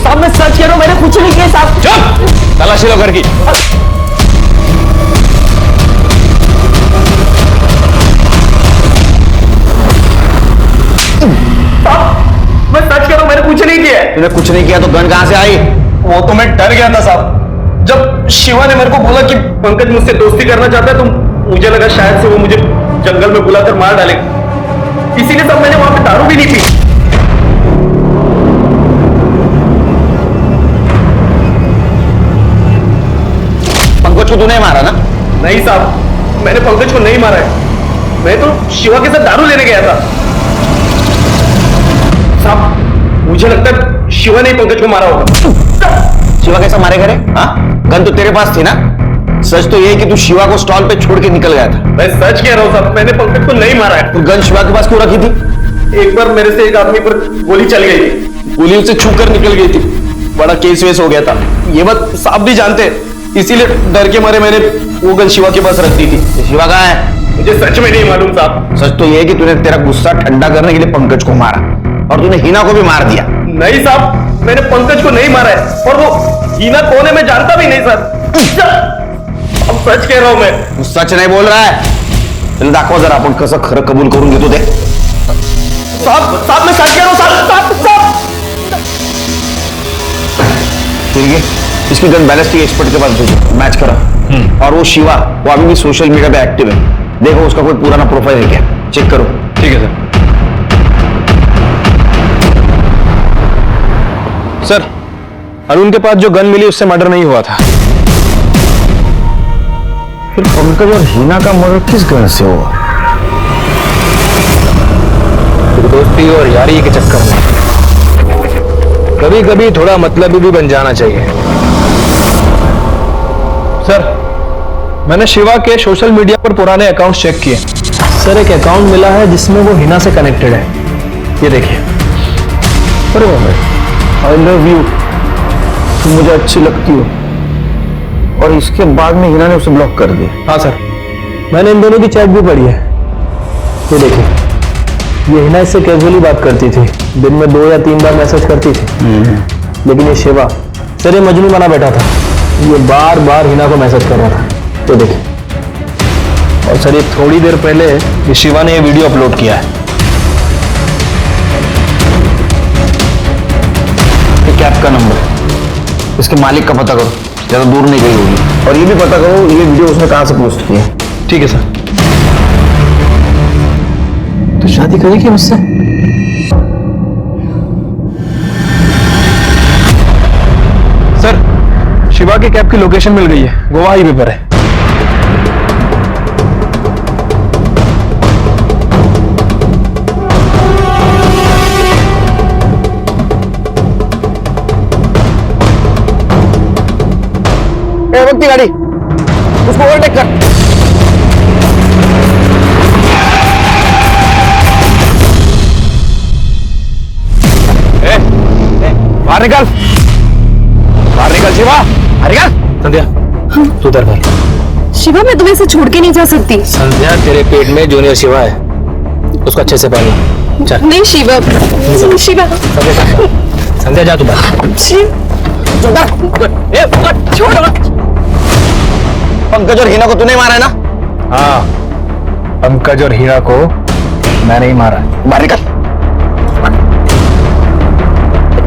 साहब मैं सच कह रहा हूं, मैंने कुछ नहीं किया साहब। चुप, तलाशी लो घर की। मैं सच कह रहा हूं, मैंने कुछ नहीं किया। तूने कुछ नहीं किया तो गन कहां से आई? वो तो मैं डर गया था साहब। जब शिवा ने मेरे को बोला कि पंकज मुझसे दोस्ती करना चाहता है, तो मुझे लगा शायद से वो मुझे जंगल में बुलाकर मार डालेगा। इसीलिए तब मैंने वहां पे दारू भी नहीं पी। पंकज को तूने मारा ना? नहीं साहब, मैंने पंकज को नहीं मारा है। मैं तो शिवा के साथ दारू लेने गया था साहब। मुझे लगता है शिवा ने पंकज को मारा होगा। शिवा कैसा मारेगा रे? हाँ, गन तो तेरे पास थी ना। सच तो ये है कि तू शिवा को स्टॉल पे छोड़ के निकल गया था। मैं सच कह रहा हूँ साहब, मैंने पंकज को नहीं मारा है। तो गन शिवा के पास क्यों रखी थी? एक बार मेरे से एक आदमी पर गोली चल गई थी, गोली उसे छूकर निकल गई थी, बड़ा केस वेस हो गया था। ये बात साहब भी जानते हैं, इसीलिए डर के मारे मैंने वो गन शिवा के पास रख दी थी। शिवा कहाँ है? मुझे सच में नहीं मालूम साहब। सच तो ये है कि तूने तेरा गुस्सा ठंडा करने के लिए पंकज को मारा और तूने हिना को भी मार दिया। नहीं साहब, मैंने पंकज को नहीं मारा है, और वो हिना कौन है मैं जानता भी नहीं सर। अब सच कह रहा हूं मैं। तू सच नहीं बोल रहा है? चल दाखवा जरा, आपण कसं खरं कबूल करून घेतो ते। साहब मैं सच कह रहा हूं साहब। ठीक है, इसकी गन बैलिस्टिक एक्सपर्ट के पास भेजो, मैच करा। और वो शिवा, वो अभी भी सोशल मीडिया पे एक्टिव है। देखो उसका कोई पुराना प्रोफाइल है क्या, चेक करो। ठीक है सर। सर, अरुण के पास जो गन मिली उससे मर्डर नहीं हुआ था। फिर पंकज और हिना का मर्डर किस गन से हुआ? दोस्ती और यारी के चक्कर में कभी कभी थोड़ा मतलब भी बन जाना चाहिए। सर, मैंने शिवा के सोशल मीडिया पर पुराने अकाउंट्स चेक किए। सर, एक अकाउंट मिला है जिसमें वो हिना से कनेक्टेड है। ये देखिए। अरे आई लव यू, तुम मुझे अच्छी लगती हो। और इसके बाद में हिना ने उसे ब्लॉक कर दिया। हाँ सर, मैंने इन दोनों की चैट भी पढ़ी है। ये देखिए, ये हिना इससे कैजुअली बात करती थी, दिन में 2 या 3 बार मैसेज करती थी। लेकिन ये शिवा, सर ये मजनू बना बैठा था, ये बार बार हिना को मैसेज कर रहा था। तो देखिए, और सर ये थोड़ी देर पहले ये शिवा ने ये वीडियो अपलोड किया है। ये कैब का नंबर, इसके मालिक का पता करो। ज्यादा दूर नहीं गई होगी। और ये भी पता करो ये वीडियो उसने कहां से पोस्ट की है। ठीक है सर। तो शादी करेगी मुझसे? सर शिवा के कैब की लोकेशन मिल गई है, गोवा हाईवे पर है। वक्त की गाड़ी, उसको ओवरटेक कर। बाहर निकल, बाहर निकल शिवा, बाहर निकल। संध्या तू उधर कर। शिवा मैं तुम्हें से छोड़ के नहीं जा सकती। संध्या तेरे पेट में जूनियर शिवा है, उसको अच्छे से पालो। चल। नहीं शिवा, शिवा। संध्या जा तू बाहर। छोड़। पंकज और हिना को तूने मारा है ना? हाँ, पंकज और हीरा को मैंने ही मारा। बाहर निकल,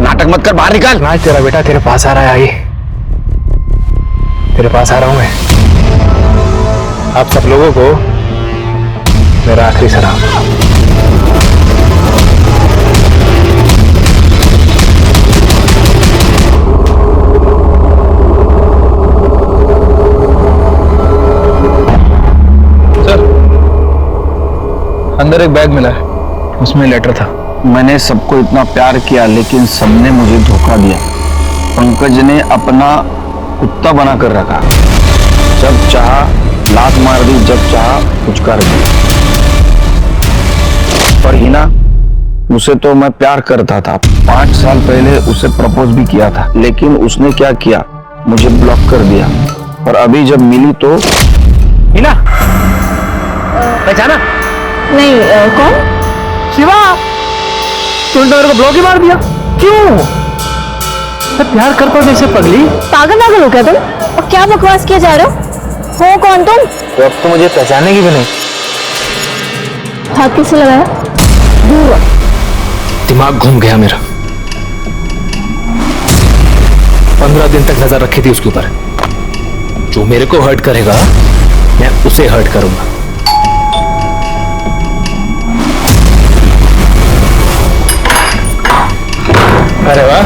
नाटक मत कर, बाहर निकल। ना तेरा बेटा तेरे पास आ रहा है। आई तेरे पास आ रहा हूं मैं। आप सब लोगों को मेरा आखिरी सलाम। अंदर एक बैग मिला है, उसमें लेटर था। मैंने सबको इतना प्यार किया लेकिन सबने मुझे धोखा दिया। पंकज ने अपना कुत्ता बना कर रखा, जब चाहा लात मार दी, जब चाहा कुछ कर दी। पर हिना, उसे तो मैं प्यार करता था। 5 साल पहले उसे प्रपोज भी किया था, लेकिन उसने क्या किया, मुझे ब्लॉक कर दिया। और अभी जब मिली तो हिना पहचाना? नहीं कौन? शिवा, तूने तो मेरे को ब्लॉक ही मार दिया। क्यों? मैं प्यार करता हूँ जैसे पगली। पागल हो क्या तुम? और क्या बकवास किया जा रहे हो कौन तुम? तो अब तो मुझे पहचानेगी भी नहीं। हाथ किससे लगाया? दूर। दिमाग घूम गया मेरा। 15 दिन तक नजर रखी थी उसके ऊपर। जो मेरे को हर्ट करेगा मैं उसे हर्ट करूंगा। अरे वाह,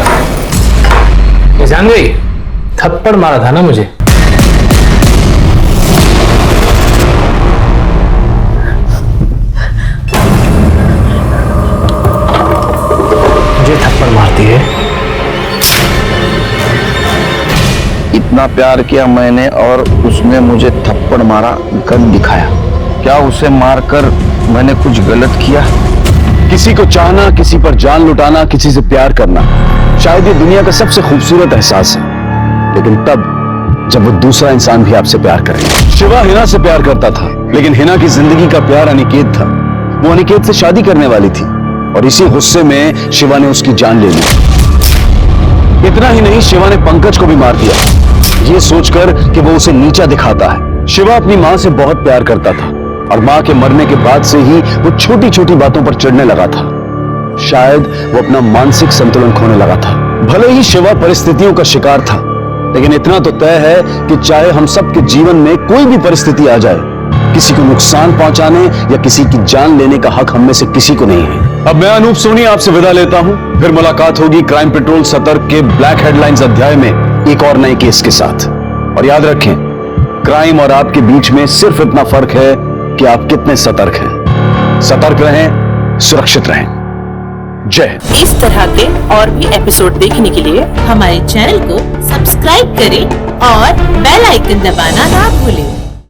ये जान गई। थप्पड़ मारा था ना मुझे। मुझे थप्पड़ मारती है। इतना प्यार किया मैंने और उसने मुझे थप्पड़ मारा, गन दिखाया। क्या उसे मारकर मैंने कुछ गलत किया? किसी को चाहना, किसी पर जान लुटाना, किसी से प्यार करना, शायद ये दुनिया का सबसे खूबसूरत एहसास है। लेकिन तब जब वो दूसरा इंसान भी आपसे प्यार करे। शिवा हिना से प्यार करता था, लेकिन हिना की जिंदगी का प्यार अनिकेत था। वो अनिकेत से शादी करने वाली थी और इसी गुस्से में शिवा ने उसकी जान ले ली। इतना ही नहीं, शिवा ने पंकज को भी मार दिया, ये सोचकर कि वो उसे नीचा दिखाता है। शिवा अपनी माँ से बहुत प्यार करता था और माँ के मरने के बाद से ही वो छोटी छोटी बातों पर चिढ़ने लगा था। शायद वो अपना मानसिक संतुलन खोने लगा था। भले ही शिवा परिस्थितियों का शिकार था, लेकिन इतना तो तय है कि चाहे हम सबके जीवन में कोई भी परिस्थिति आ जाए, किसी को नुकसान पहुंचाने या किसी की जान लेने का हक हम में से किसी को नहीं है। अब मैं अनूप सोनी आपसे विदा लेता हूं। फिर मुलाकात होगी क्राइम पेट्रोल सतर्क के ब्लैक हेडलाइंस अध्याय में एक और नए केस के साथ। और याद रखें, क्राइम और आपके बीच में सिर्फ इतना फर्क है कि आप कितने सतर्क हैं। सतर्क रहें, सुरक्षित रहें। जय। इस तरह के और भी एपिसोड देखने के लिए हमारे चैनल को सब्सक्राइब करें और बेल आइकन दबाना ना भूलें।